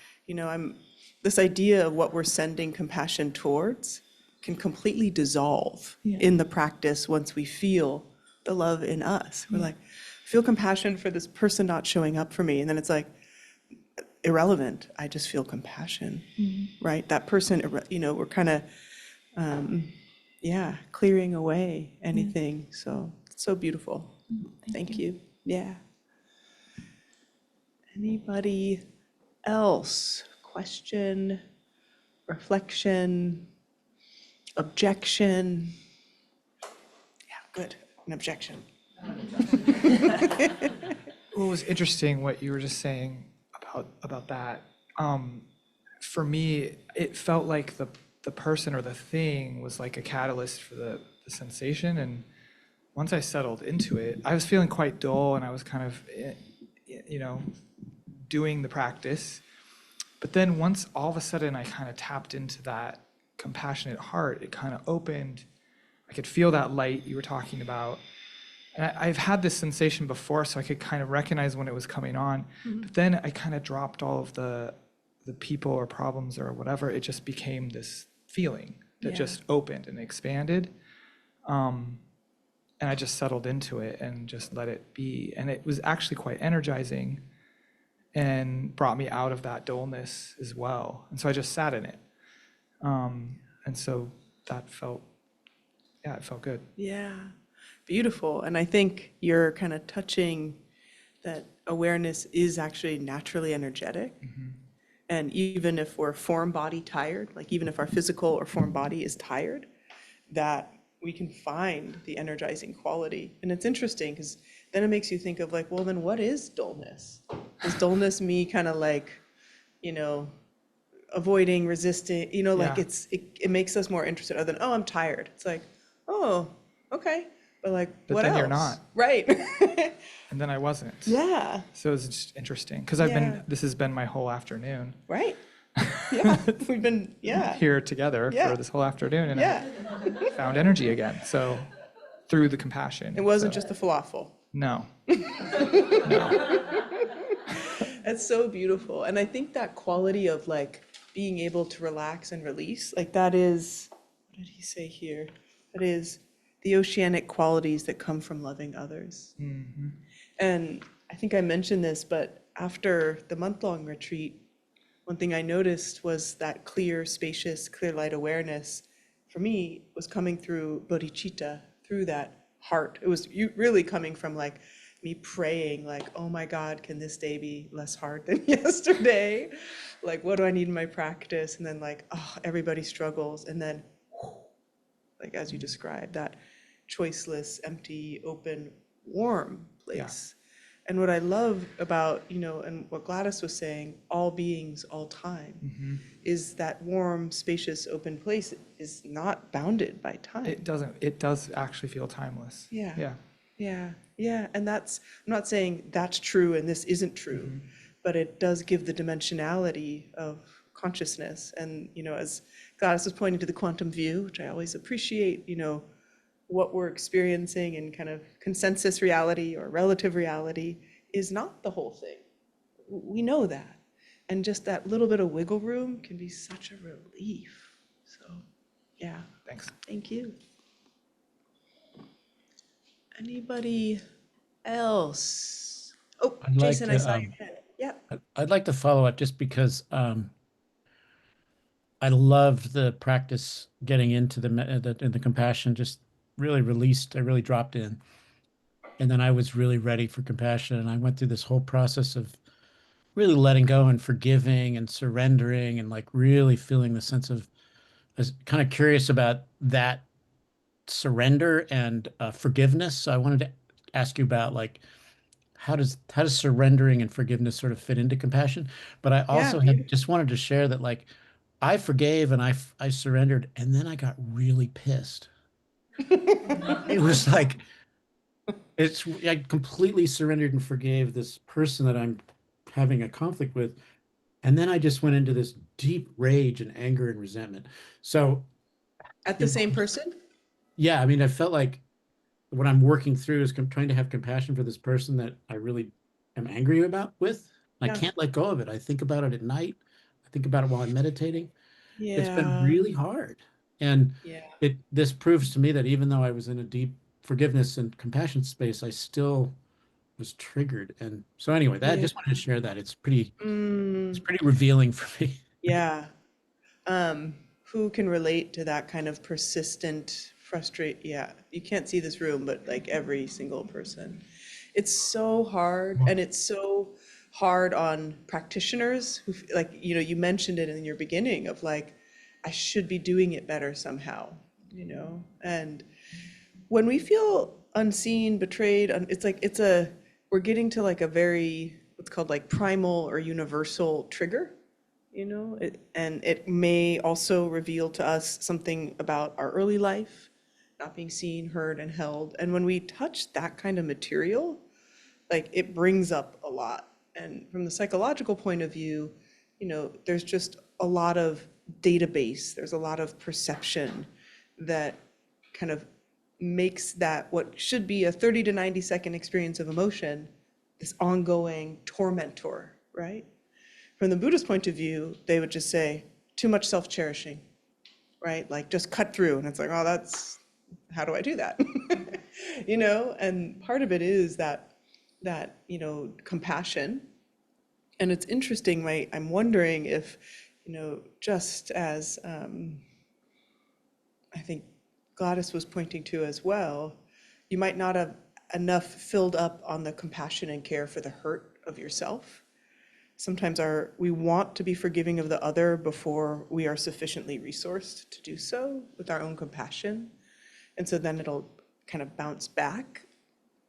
this idea of what we're sending compassion towards can completely dissolve in the practice once we feel the love in us. We're like, feel compassion for this person not showing up for me. And then it's like, irrelevant. I just feel compassion, right? That person, we're kind of, clearing away anything. So it's so beautiful. Thank you. Yeah. Anybody else? Question, reflection, objection? Yeah, good. An objection.
Well, it was interesting what you were just saying about that. For me, it felt like the person or the thing was like a catalyst for the sensation. And once I settled into it, I was feeling quite dull, and I was kind of, doing the practice. But then once all of a sudden I kind of tapped into that compassionate heart, it kind of opened. I could feel that light you were talking about. And I've had this sensation before, so I could kind of recognize when it was coming on. But then I kind of dropped all of the people or problems or whatever. It just became this feeling that just opened and expanded. And I just settled into it and just let it be. And it was actually quite energizing and brought me out of that dullness as well. And so I just sat in it. And so that felt, it felt good.
Yeah, beautiful. And I think you're kind of touching that awareness is actually naturally energetic. And even if we're form body tired, like even if our physical or form body is tired, that we can find the energizing quality. And it's interesting because then it makes you think of like, well, then what is dullness? Is dullness me kind of like, you know, avoiding, resisting, you know, like
Yeah.
it makes us more interested other than, oh, I'm tired. It's like, oh, okay. But like,
But
what
then
else?
you're not.
Right.
And then I wasn't.
Yeah.
So it's just interesting because
Yeah.
this has been my whole afternoon
Right. Yeah. We've been, yeah.
here together
Yeah.
for this whole afternoon, and
Yeah.
I found energy again. So through the compassion.
It wasn't
So,
just the falafel.
no.
That's so beautiful. And I think that quality of like being able to relax and release, like that is, what did he say here? That is the oceanic qualities that come from loving others.
Mhm.
And I think I mentioned this, but after the month-long retreat, one thing I noticed was that clear, spacious, clear light awareness for me was coming through bodhicitta, through that heart. It was really coming from like me praying like, oh my God, can this day be less hard than yesterday? Like, what do I need in my practice? And then like, oh, everybody struggles. And then, like as you described, that choiceless, empty, open, warm place. And what I love about, you know, and what Gladys was saying, all beings, all time, is that warm, spacious, open place is not bounded by time.
It does actually feel timeless.
Yeah.
Yeah.
Yeah, yeah. And that's, I'm not saying that's true and this isn't true, but it does give the dimensionality of consciousness. And, you know, as Gladys was pointing to the quantum view, which I always appreciate, you know, what we're experiencing in kind of consensus reality or relative reality is not the whole thing. We know that. And just that little bit of wiggle room can be such a relief. So, yeah,
Thanks.
thank you. Anybody else? Oh,
I'd like
Jason, I
to,
saw your hand. Yeah.
I'd like to follow up just because I love the practice getting into the compassion, just really released. I really dropped in. And then I was really ready for compassion. And I went through this whole process of really letting go and forgiving and surrendering and like really feeling the sense of, I was kind of curious about that surrender and forgiveness. So I wanted to ask you about like, how does surrendering and forgiveness sort of fit into compassion? But I
Yeah,
also had just wanted to share that like I forgave and I surrendered and then I got really pissed. It was like I completely surrendered and forgave this person that I'm having a conflict with. And then I just went into this deep rage and anger and resentment. So,
At
you
the
know,
same person?
yeah, I mean, I felt like what I'm working through is trying to have compassion for this person that I really am angry about with. I
Yeah.
can't let go of it. I think about it at night. I think about it while I'm meditating. It's been
Yeah.
really hard. And
Yeah.
this proves to me that even though I was in a deep forgiveness and compassion space, I still was triggered. And so anyway, that I
Yeah.
just wanted to share that. It's pretty
Mm,
revealing for me.
yeah. Who can relate to that kind of persistent yeah, you can't see this room, but like every single person. It's so hard, and it's so hard on practitioners who, like, you know, you mentioned it in your beginning of like, I should be doing it better somehow, you know? And when we feel unseen, betrayed, we're getting to like a very, what's called like primal or universal trigger, you know? And it may also reveal to us something about our early life, not being seen, heard, and held. And when we touch that kind of material, like it brings up a lot. And from the psychological point of view, you know, there's just a lot of database, there's a lot of perception that kind of makes that what should be a 30 to 90 second experience of emotion, this ongoing tormentor, right? From the Buddhist point of view, they would just say, too much self-cherishing, right? Like just cut through. And it's like, oh, how do I do that? You know, and part of it is that, you know, compassion. And it's interesting, I'm wondering if, you know, just as I think Gladys was pointing to as well, you might not have enough filled up on the compassion and care for the hurt of yourself. sometimes we want to be forgiving of the other before we are sufficiently resourced to do so with our own compassion. And so then it'll kind of bounce back.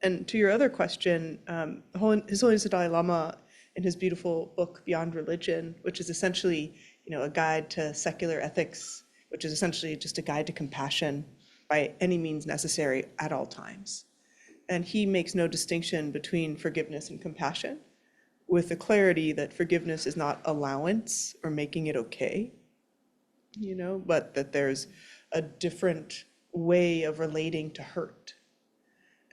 And to your other question, His Holiness the Dalai Lama, in his beautiful book, Beyond Religion, which is essentially, a guide to secular ethics, which is essentially just a guide to compassion by any means necessary at all times. And he makes no distinction between forgiveness and compassion, with the clarity that forgiveness is not allowance or making it okay, but that there's a different way of relating to hurt.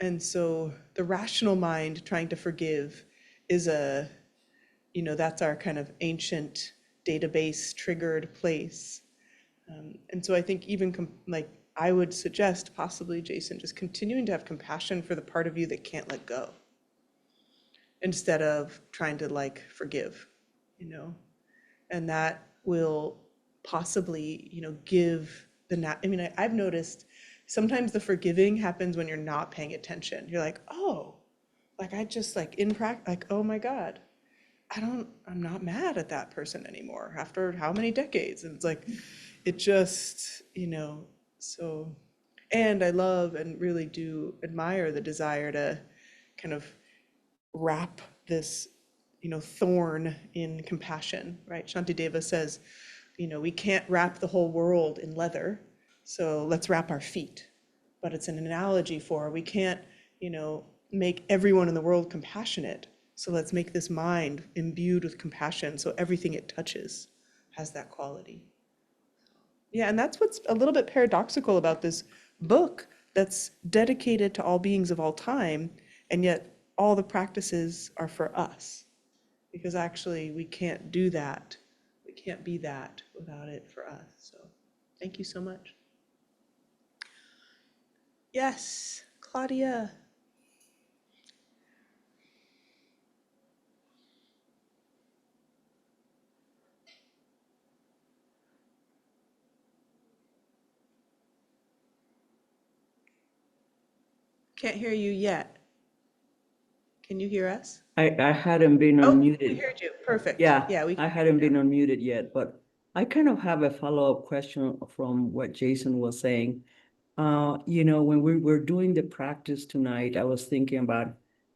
And so the rational mind trying to forgive is that's our kind of ancient database triggered place. And so I think even I would suggest possibly, Jason, just continuing to have compassion for the part of you that can't let go instead of trying to forgive, and that will possibly, give I've noticed sometimes the forgiving happens when you're not paying attention. You're like, oh, I just in practice, oh my God, I'm not mad at that person anymore after how many decades? And it's it just, so, and I love and really do admire the desire to kind of wrap this, thorn in compassion, right? Shantideva says, we can't wrap the whole world in leather, so let's wrap our feet. But it's an analogy for we can't, make everyone in the world compassionate. So let's make this mind imbued with compassion so everything it touches has that quality. Yeah, and that's what's a little bit paradoxical about this book that's dedicated to all beings of all time, and yet all the practices are for us. Because actually we can't do that. We can't be that without it for us. So thank you so much. Yes, Claudia. Can't hear you yet. Can you hear us?
I hadn't been
Oh,
unmuted.
we heard you. Perfect.
Yeah,
Yeah, we
I hadn't been unmuted yet, but I kind of have a follow-up question from what Jason was saying. When we were doing the practice tonight, I was thinking about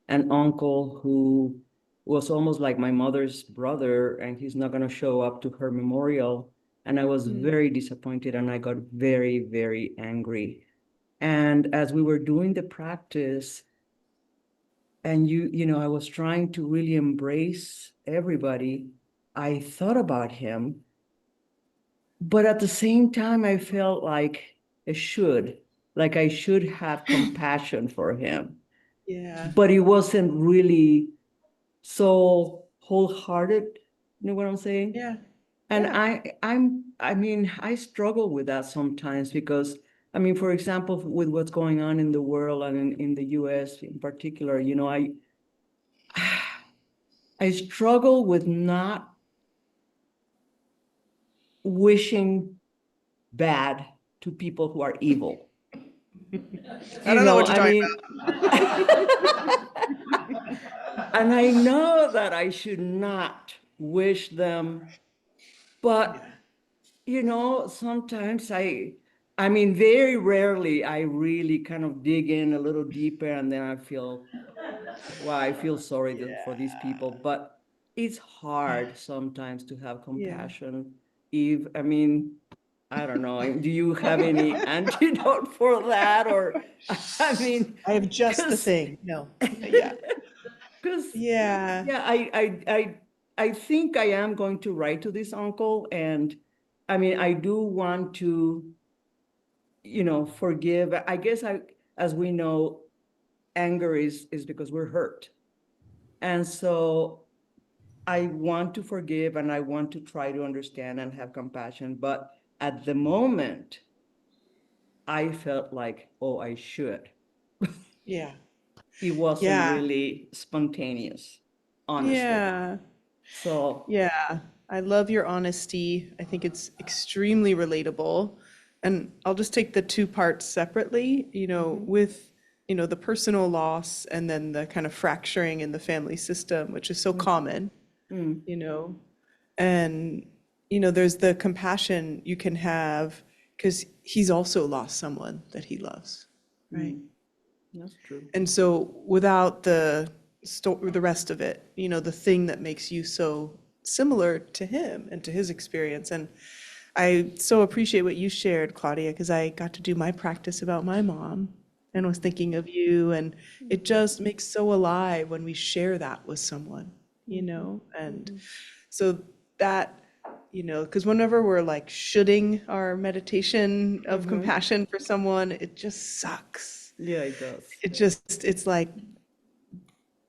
an uncle who was almost like my mother's brother, and he's not going to show up to her memorial. And I was very disappointed, and I got very, very angry. And as we were doing the practice, and I was trying to really embrace everybody, I thought about him, but at the same time, I felt like I should have compassion for him.
Yeah.
But it wasn't really so wholehearted. You know what I'm saying?
Yeah.
And
Yeah.
I struggle with that sometimes because, for example, with what's going on in the world and in the US in particular, I struggle with not wishing bad to people who are evil.
I don't know what you're talking
And I know that I should not wish them, but sometimes very rarely I really kind of dig in a little deeper, and then I feel, wow, I feel sorry for these people. But it's hard sometimes to have compassion. Eve, I don't know. Do you have any antidote for that? Or,
I have just the thing. No. Yeah.
Because
Yeah.
I think I am going to write to this uncle, and I do want to, forgive. I guess as we know, anger is because we're hurt. And so I want to forgive, and I want to try to understand and have compassion. But at the moment, I felt like, oh, I should.
Yeah.
It wasn't
Yeah.
really spontaneous, honestly.
Yeah.
So
Yeah. I love your honesty. I think it's extremely relatable. And I'll just take the two parts separately, with, the personal loss and then the kind of fracturing in the family system, which is so common, you know? And, you know, there's the compassion you can have because he's also lost someone that he loves, right?
That's true.
And so without the rest of it, you know, the thing that makes you so similar to him and to his experience. And I so appreciate what you shared, Claudia, because I got to do my practice about my mom and was thinking of you. And it just makes so alive when we share that with someone, you know? And so that, you know, because whenever we're like shoulding our meditation of compassion for someone, it just sucks.
Yeah, it does.
It just, it's like,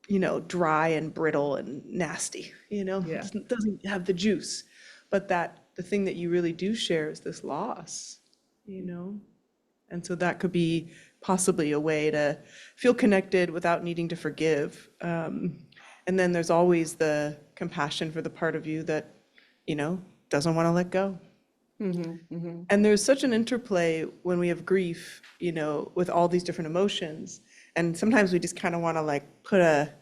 you know, dry and brittle and nasty, you know?
Yeah.
It doesn't have the juice. But that the thing that you really do share is this loss, you know? And so that could be possibly a way to feel connected without needing to forgive. And then there's always the compassion for the part of you that, you know, doesn't want to let go. And there's such an interplay when we have grief, you know, with all these different emotions. And sometimes we just kind of want to like put a,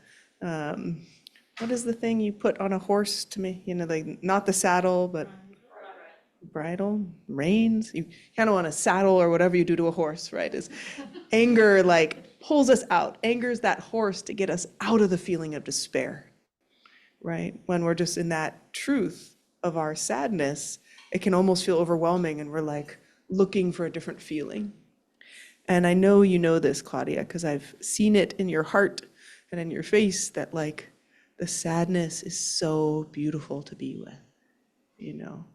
what is the thing you put on a horse to me? You know, like not the saddle, but bridle, reins. You kind of want to saddle or whatever you do to a horse, right? Is anger like pulls us out. Anger is that horse to get us out of the feeling of despair, right? When we're just in that truth of our sadness, it can almost feel overwhelming and we're like looking for a different feeling. And I know you know this, Claudia, because I've seen it in your heart and in your face that like the sadness is so beautiful to be with, you know,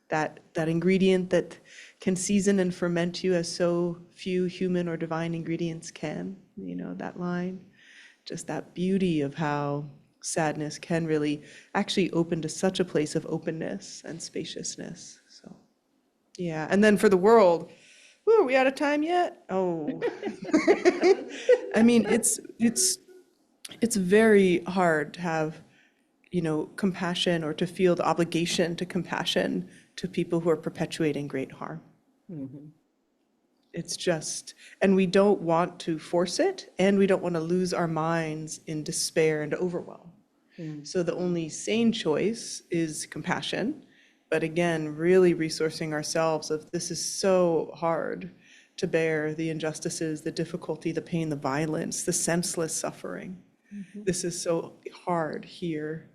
that ingredient that can season and ferment you as so few human or divine ingredients can, you know, that line, just that beauty of how sadness can really actually open to such a place of openness and spaciousness. So, yeah. And then for the world, woo, are we out of time yet? Oh, I mean, it's very hard to have, you know, compassion or to feel the obligation to compassion to people who are perpetuating great harm. It's just, and we don't want to force it, and we don't want to lose our minds in despair and overwhelm. So the only sane choice is compassion, but again, really resourcing ourselves of this is so hard to bear, the injustices, the difficulty, the pain, the violence, the senseless suffering. This is so hard here.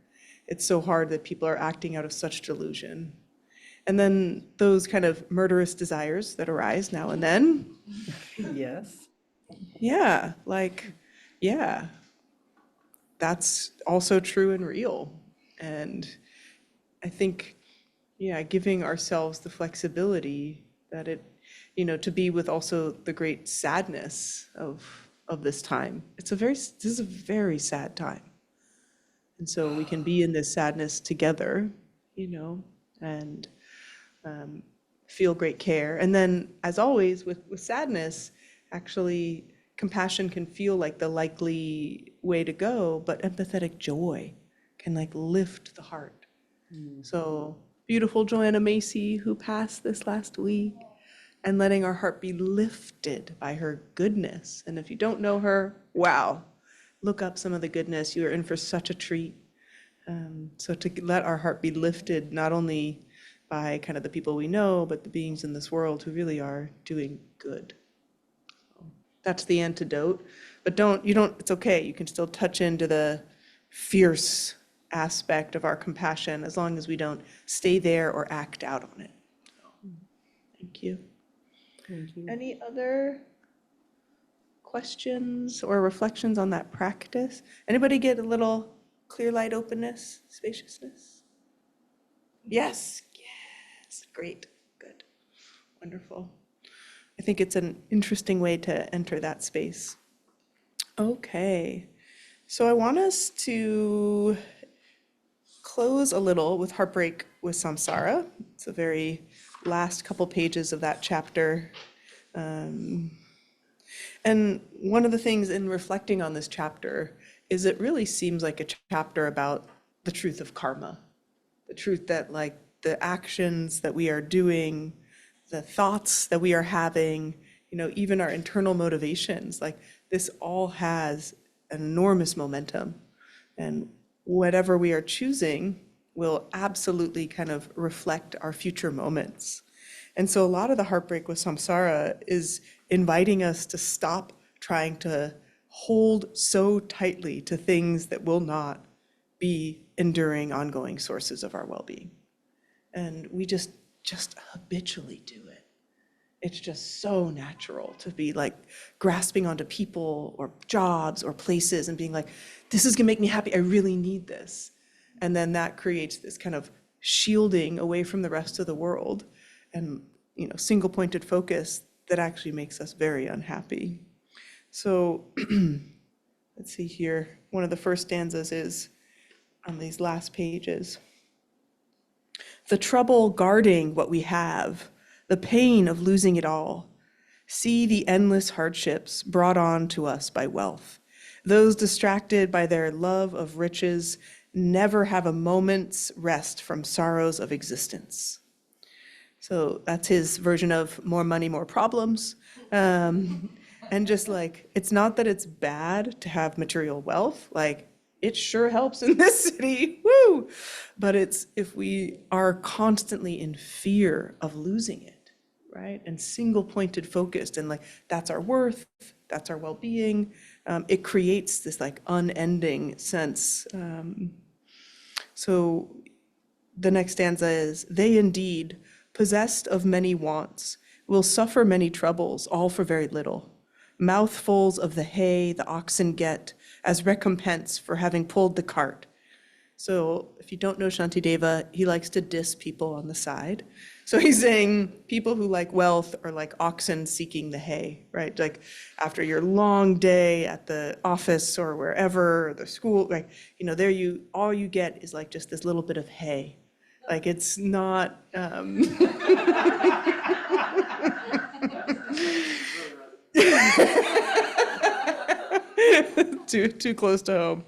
It's so hard that people are acting out of such delusion. And then those kind of murderous desires that arise now and then.
Yes.
Yeah, like, yeah, that's also true and real. And I think, yeah, giving ourselves the flexibility that it, you know, to be with also the great sadness of this time. This is a very sad time. And so we can be in this sadness together, you know, and feel great care. And then, as always, with sadness, actually, compassion can feel like the likely way to go, but empathetic joy can like lift the heart. So beautiful Joanna Macy, who passed this last week, and letting our heart be lifted by her goodness. And if you don't know her, wow, look up some of the goodness. You are in for such a treat. So to let our heart be lifted, not only by kind of the people we know, but the beings in this world who really are doing good. That's the antidote. But it's okay. You can still touch into the fierce aspect of our compassion as long as we don't stay there or act out on it. Thank you.
Thank you.
Any other questions or reflections on that practice? Anybody get a little clear light openness, spaciousness? Yes, yes, great, good, wonderful. I think it's an interesting way to enter that space. Okay, so I want us to close a little with Heartbreak with Samsara. It's the very last couple pages of that chapter. And one of the things in reflecting on this chapter is it really seems like a chapter about the truth of karma, the truth that like the actions that we are doing, the thoughts that we are having, you know, even our internal motivations, like this all has an enormous momentum. And whatever we are choosing will absolutely kind of reflect our future moments. And so a lot of the heartbreak with samsara is inviting us to stop trying to hold so tightly to things that will not be enduring, ongoing sources of our well-being. And we just habitually do it. It's just so natural to be like grasping onto people or jobs or places and being like, this is gonna make me happy, I really need this. And then that creates this kind of shielding away from the rest of the world and, you know, single-pointed focus that actually makes us very unhappy. So let's see here. One of the first stanzas is on these last pages. The trouble guarding what we have, the pain of losing it all. See the endless hardships brought on to us by wealth. Those distracted by their love of riches never have a moment's rest from sorrows of existence. So that's his version of more money, more problems. And just like, it's not that it's bad to have material wealth, like it sure helps in this city, woo! But it's if we are constantly in fear of losing it, right? And single-pointed focused and like, that's our worth, that's our well-being. It creates this like unending sense. So the next stanza is, they indeed, possessed of many wants, will suffer many troubles, all for very little. Mouthfuls of the hay the oxen get as recompense for having pulled the cart. So if you don't know Shantideva, he likes to diss people on the side. So he's saying people who like wealth are like oxen seeking the hay, right? Like after your long day at the office or wherever, or the school, like, you know, there you, all you get is like just this little bit of hay. Like it's not, too close to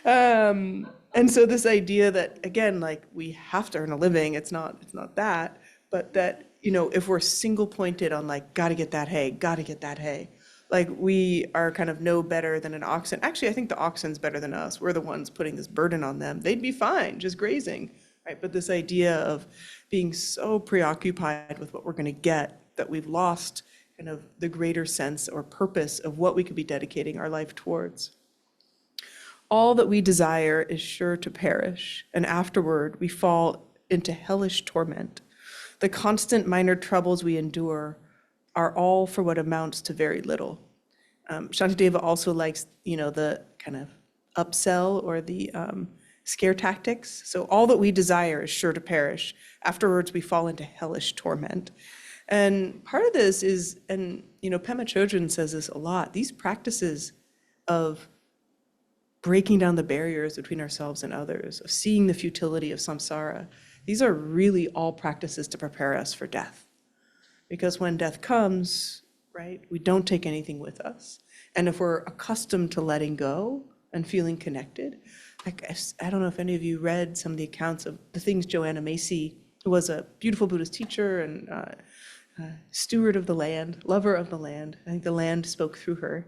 home. And so this idea that, again, like we have to earn a living, it's not that, but that, you know, if we're single pointed on like, gotta get that hay, like we are kind of no better than an oxen. Actually, I think the oxen's better than us. We're the ones putting this burden on them. They'd be fine just grazing, right? But this idea of being so preoccupied with what we're gonna get that we've lost kind of the greater sense or purpose of what we could be dedicating our life towards. All that we desire is sure to perish, and afterward we fall into hellish torment. The constant minor troubles we endure are all for what amounts to very little. Shantideva also likes, you know, the kind of upsell or the scare tactics. So all that we desire is sure to perish. Afterwards we fall into hellish torment. And part of this is, and you know, Pema Chödrön says this a lot, these practices of breaking down the barriers between ourselves and others, of seeing the futility of samsara, these are really all practices to prepare us for death. Because when death comes, right, we don't take anything with us. And if we're accustomed to letting go and feeling connected, like I don't know if any of you read some of the accounts of the things Joanna Macy, who was a beautiful Buddhist teacher and steward of the land, lover of the land. I think the land spoke through her.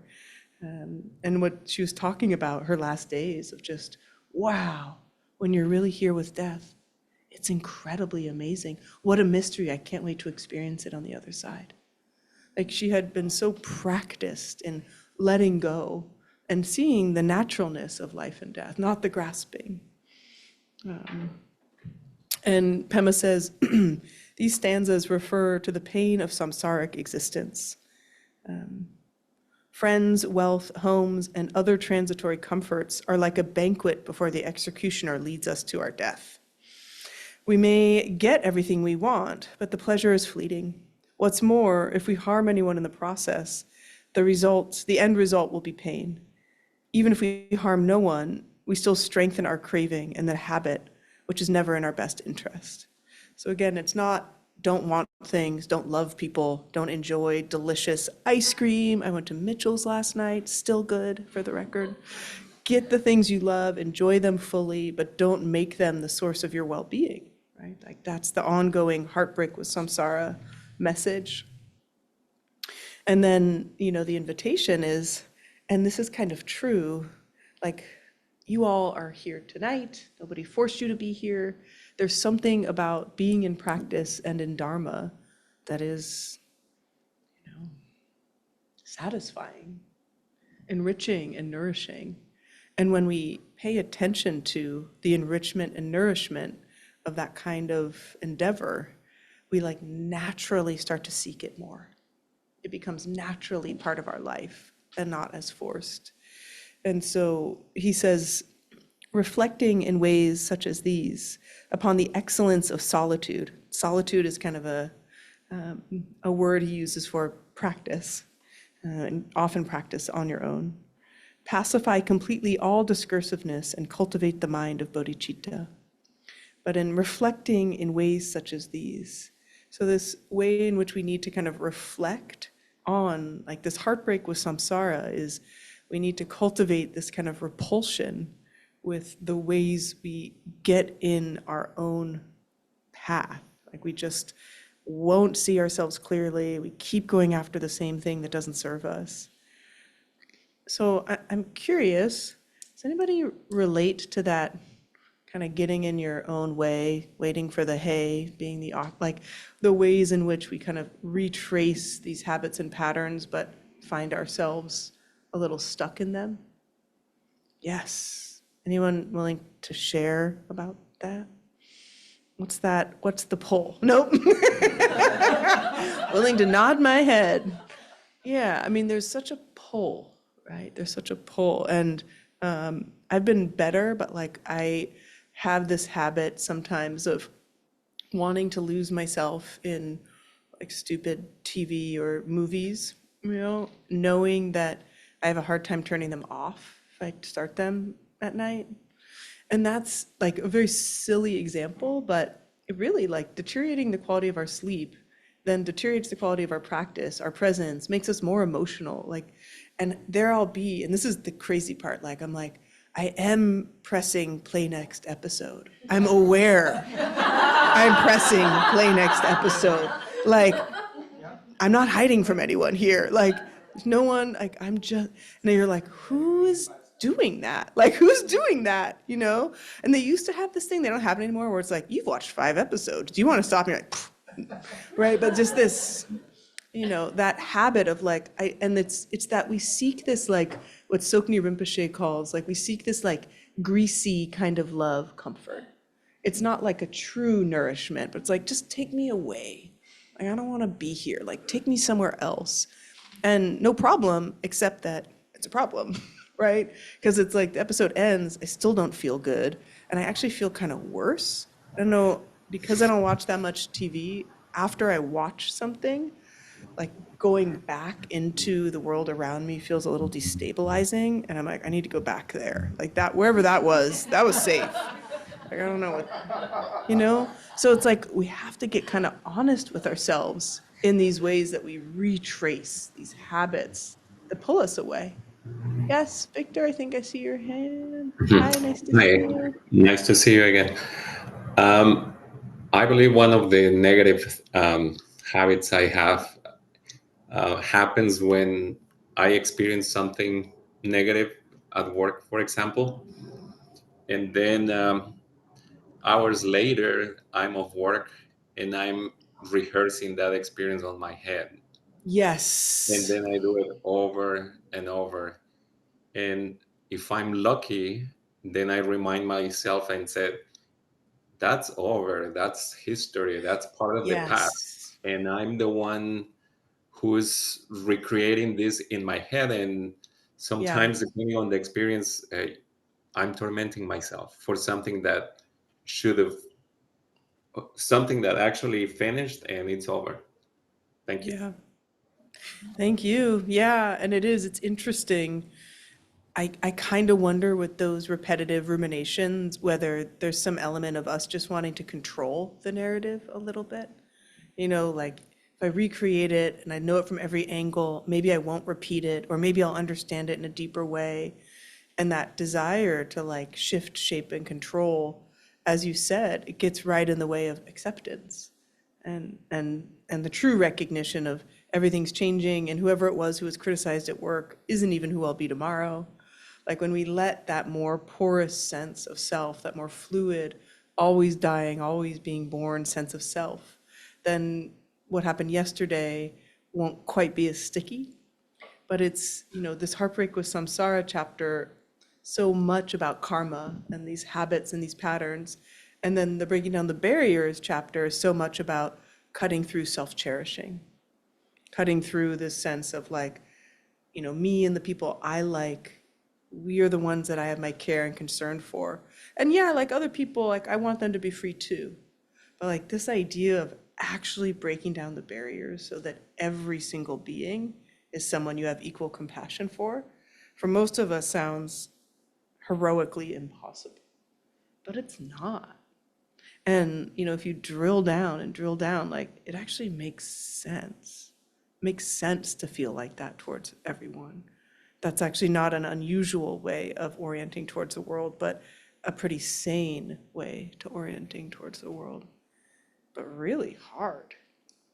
And what she was talking about, her last days of just, wow, when you're really here with death, it's incredibly amazing. What a mystery. I can't wait to experience it on the other side. Like she had been so practiced in letting go and seeing the naturalness of life and death, not the grasping. And Pema says, these stanzas refer to the pain of samsaric existence. Friends, wealth, homes, and other transitory comforts are like a banquet before the executioner leads us to our death. We may get everything we want, but the pleasure is fleeting. What's more, if we harm anyone in the process, the end result will be pain. Even if we harm no one, we still strengthen our craving and the habit, which is never in our best interest. So again, it's not don't want things, don't love people, don't enjoy delicious ice cream. I went to Mitchell's last night, still good for the record. Get the things you love, enjoy them fully, but don't make them the source of your well-being, right? Like that's the ongoing heartbreak with samsara message. And then, you know, the invitation is, and this is kind of true, like, you all are here tonight. Nobody forced you to be here. There's something about being in practice and in Dharma that is, satisfying, enriching, and nourishing. And when we pay attention to the enrichment and nourishment of that kind of endeavor, we like naturally start to seek it more. It becomes naturally part of our life and not as forced. And so he says, reflecting in ways such as these upon the excellence of solitude. Solitude is kind of a word he uses for practice, and often practice on your own. Pacify completely all discursiveness and cultivate the mind of bodhicitta. But in reflecting in ways such as these, so this way in which we need to kind of reflect on, like this heartbreak with samsara is, we need to cultivate this kind of repulsion with the ways we get in our own path. Like we just won't see ourselves clearly. We keep going after the same thing that doesn't serve us. So I'm curious, does anybody relate to that kind of getting in your own way, waiting for the hay, being like the ways in which we kind of retrace these habits and patterns, but find ourselves a little stuck in them? Yes. Anyone willing to share about that? What's that? What's the pull? Nope. Willing to nod my head. Yeah, I mean, there's such a pull, right? There's such a pull. And I've been better, but like I have this habit sometimes of wanting to lose myself in like stupid TV or movies, knowing that I have a hard time turning them off if I start them at night. And that's like a very silly example, but it really like deteriorating the quality of our sleep then deteriorates the quality of our practice, our presence, makes us more emotional. Like, and there I'll be, and this is the crazy part, like I'm like, I am pressing play next episode. I'm aware I'm pressing play next episode. Like, I'm not hiding from anyone here. Like, no one, like, I'm just, and you're like, who is doing that? Like, who's doing that, And they used to have this thing, they don't have it anymore, where it's like, you've watched 5 episodes. Do you want to stop? And you're like, right? But just this, that habit of like, and it's that we seek this, like, what Sokni Rinpoche calls, like, we seek this, like, greasy kind of love comfort. It's not like a true nourishment, but it's like, just take me away. Like, I don't want to be here. Like, take me somewhere else. And no problem, except that it's a problem, right? Because it's like the episode ends, I still don't feel good. And I actually feel kind of worse. I don't know, because I don't watch that much TV, after I watch something, like going back into the world around me feels a little destabilizing. And I'm like, I need to go back there. Like that, wherever that was safe. Like, I don't know what, So it's like, we have to get kind of honest with ourselves in these ways that we retrace these habits that pull us away. Yes, Victor, I think I see your hand. Hi, nice to see you.
Nice to see you again. I believe one of the negative habits I have happens when I experience something negative at work, for example. And then hours later, I'm off work and I'm rehearsing that experience on my head.
Yes.
And then I do it over and over. And if I'm lucky, then I remind myself and said, that's over, that's history, that's part of the past. And I'm the one who's recreating this in my head. And sometimes, depending on the experience, I'm tormenting myself for something that something that actually finished and it's over. Thank you.
Yeah. Thank you. Yeah, and it's interesting. I kind of wonder with those repetitive ruminations whether there's some element of us just wanting to control the narrative a little bit. Like if I recreate it and I know it from every angle, maybe I won't repeat it, or maybe I'll understand it in a deeper way. And that desire to like shift, shape, and control, as you said, it gets right in the way of acceptance and the true recognition of everything's changing, and whoever it was who was criticized at work isn't even who I'll be tomorrow. Like when we let that more porous sense of self, that more fluid, always dying, always being born sense of self, then what happened yesterday won't quite be as sticky. But it's, this Heartbreak with Samsara chapter, so much about karma and these habits and these patterns. And then the Breaking Down the Barriers chapter is so much about cutting through self-cherishing, cutting through this sense of like, me and the people I like, we are the ones that I have my care and concern for. And yeah, like other people, like I want them to be free too. But like this idea of actually breaking down the barriers so that every single being is someone you have equal compassion for most of us sounds heroically impossible. But it's not. And, if you drill down and drill down, like it actually makes sense. It makes sense to feel like that towards everyone. That's actually not an unusual way of orienting towards the world, but a pretty sane way to orienting towards the world. But really hard.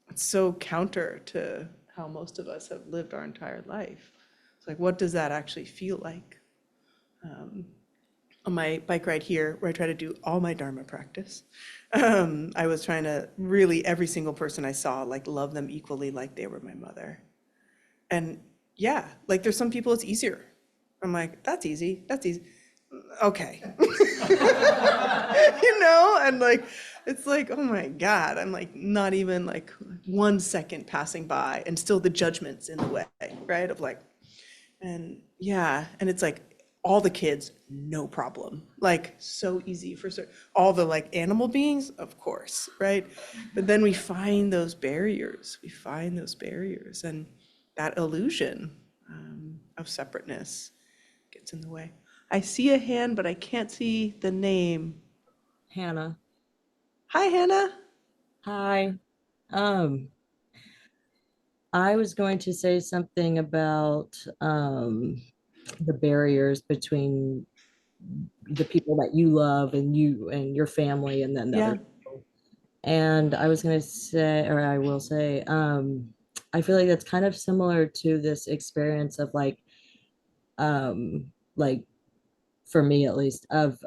It's so counter to how most of us have lived our entire life. It's like, what does that actually feel like? On my bike ride here, where I try to do all my Dharma practice, I was trying to really, every single person I saw, like love them equally like they were my mother. And yeah, like there's some people it's easier. I'm like, that's easy, okay. And like, it's like, oh my God, I'm like not even like 1 second passing by and still the judgment's in the way, right? Of like, and yeah, and it's like all the kids, no problem. Like so easy for all the like animal beings, of course, right? But then we find those barriers, and that illusion of separateness gets in the way. I see a hand, but I can't see the name.
Hannah.
Hi, Hannah.
Hi. I was going to say something about the barriers between the people that you love and you and your family and then the
Yeah.
other people. And I was going to say, or I will say, I feel like that's kind of similar to this experience of like for me at least, of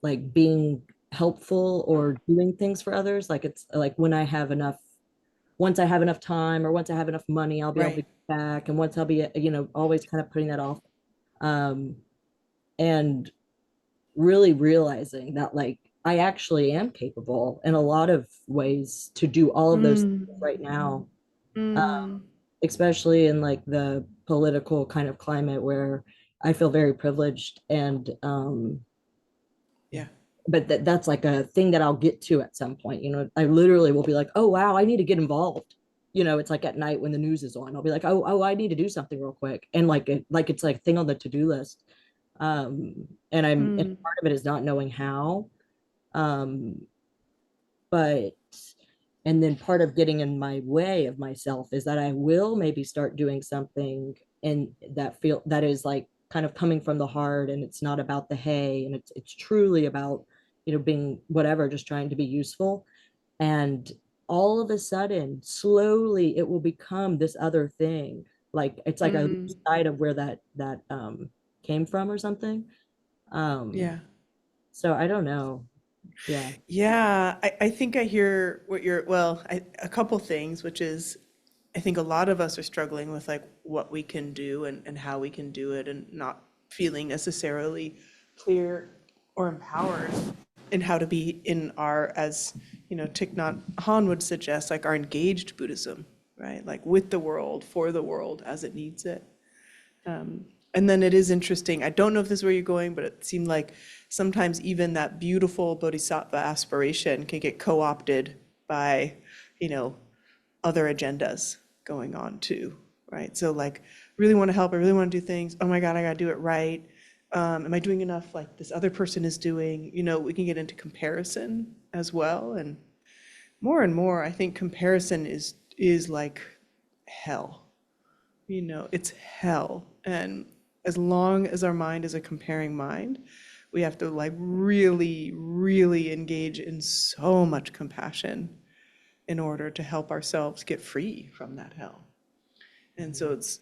like being helpful or doing things for others. Like it's like when I have enough, once I have enough time or once I have enough money, I'll be able to
Right.
get back. And once I'll be, always kind of putting that off. And really realizing that like I actually am capable in a lot of ways to do all of those things right now. Especially in like the political kind of climate where I feel very privileged and
Yeah.
but that's like a thing that I'll get to at some point. I literally will be like, oh wow, I need to get involved. It's like at night when the news is on, I'll be like, oh, I need to do something real quick. And like it's like a thing on the to-do list. And part of it is not knowing how. But and then part of getting in my way of myself is that I will maybe start doing something and that is like kind of coming from the heart, and it's not about the hay, and it's truly about being whatever, just trying to be useful. And all of a sudden, slowly, it will become this other thing. Like it's like a side of where that came from or something.
Yeah.
So I don't know. Yeah.
Yeah, I think I hear what a couple things, which is I think a lot of us are struggling with like what we can do and how we can do it, and not feeling necessarily clear or empowered in how to be in our, as Thich Nhat Hanh would suggest, like our engaged Buddhism, right? Like with the world, for the world as it needs it. And then it is interesting, I don't know if this is where you're going, but it seemed like sometimes even that beautiful Bodhisattva aspiration can get co-opted by, other agendas going on too, right? So like, really want to help, I really want to do things, oh my God, I got to do it right. Am I doing enough like this other person is doing? We can get into comparison as well. And more, I think comparison is like hell. It's hell. And as long as our mind is a comparing mind, we have to like really, really engage in so much compassion in order to help ourselves get free from that hell. And so it's,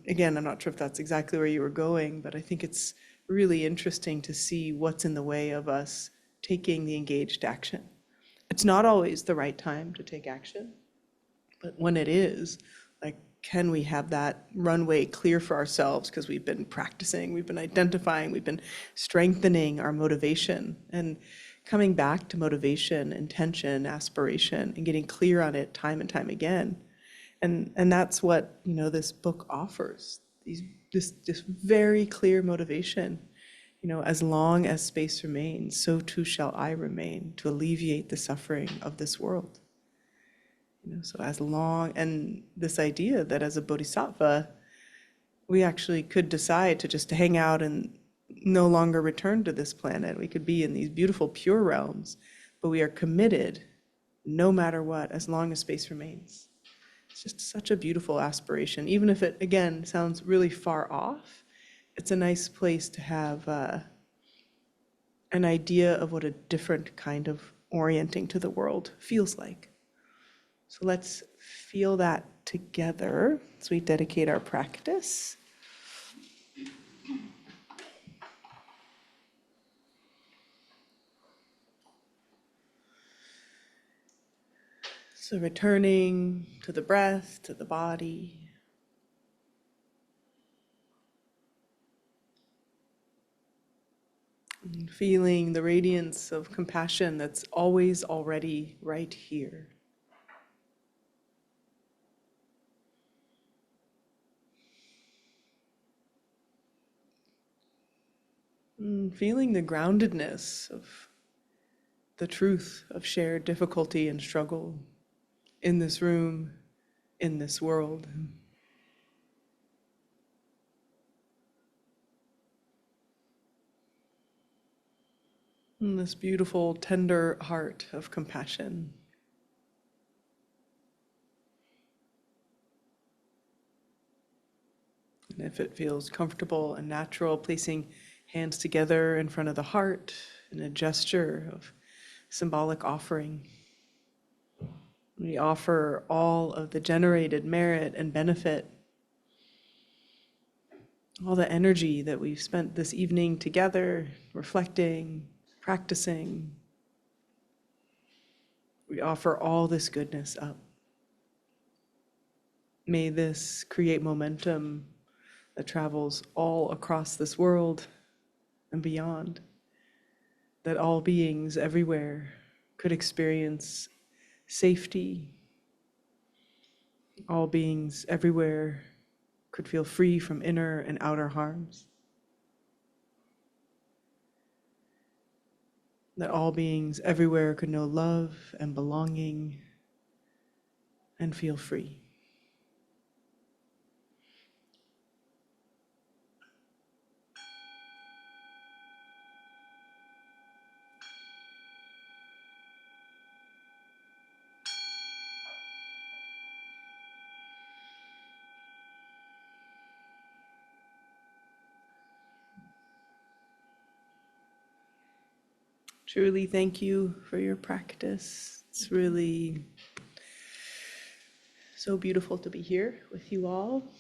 again, I'm not sure if that's exactly where you were going, but I think it's really interesting to see what's in the way of us taking the engaged action. It's not always the right time to take action, but when it is, like, can we have that runway clear for ourselves because we've been practicing, we've been identifying, we've been strengthening our motivation and coming back to motivation, intention, aspiration, and getting clear on it time and time again. And that's what, this book offers, this very clear motivation. As long as space remains, so too shall I remain, to alleviate the suffering of this world. So as long, and this idea that as a bodhisattva, we actually could decide to just hang out and no longer return to this planet. We could be in these beautiful pure realms, but we are committed no matter what, as long as space remains. It's just such a beautiful aspiration. Even if it, again, sounds really far off, it's a nice place to have an idea of what a different kind of orienting to the world feels like. So let's feel that together as we dedicate our practice. So returning to the breath, to the body. And feeling the radiance of compassion that's always already right here. And feeling the groundedness of the truth of shared difficulty and struggle in this room, in this world. And this beautiful, tender heart of compassion. And if it feels comfortable and natural, placing hands together in front of the heart in a gesture of symbolic offering. We offer all of the generated merit and benefit, all the energy that we've spent this evening together, reflecting, practicing. We offer all this goodness up. May this create momentum that travels all across this world and beyond, that all beings everywhere could experience safety. All beings everywhere could feel free from inner and outer harms. That all beings everywhere could know love and belonging and feel free. Truly, thank you for your practice. It's really so beautiful to be here with you all.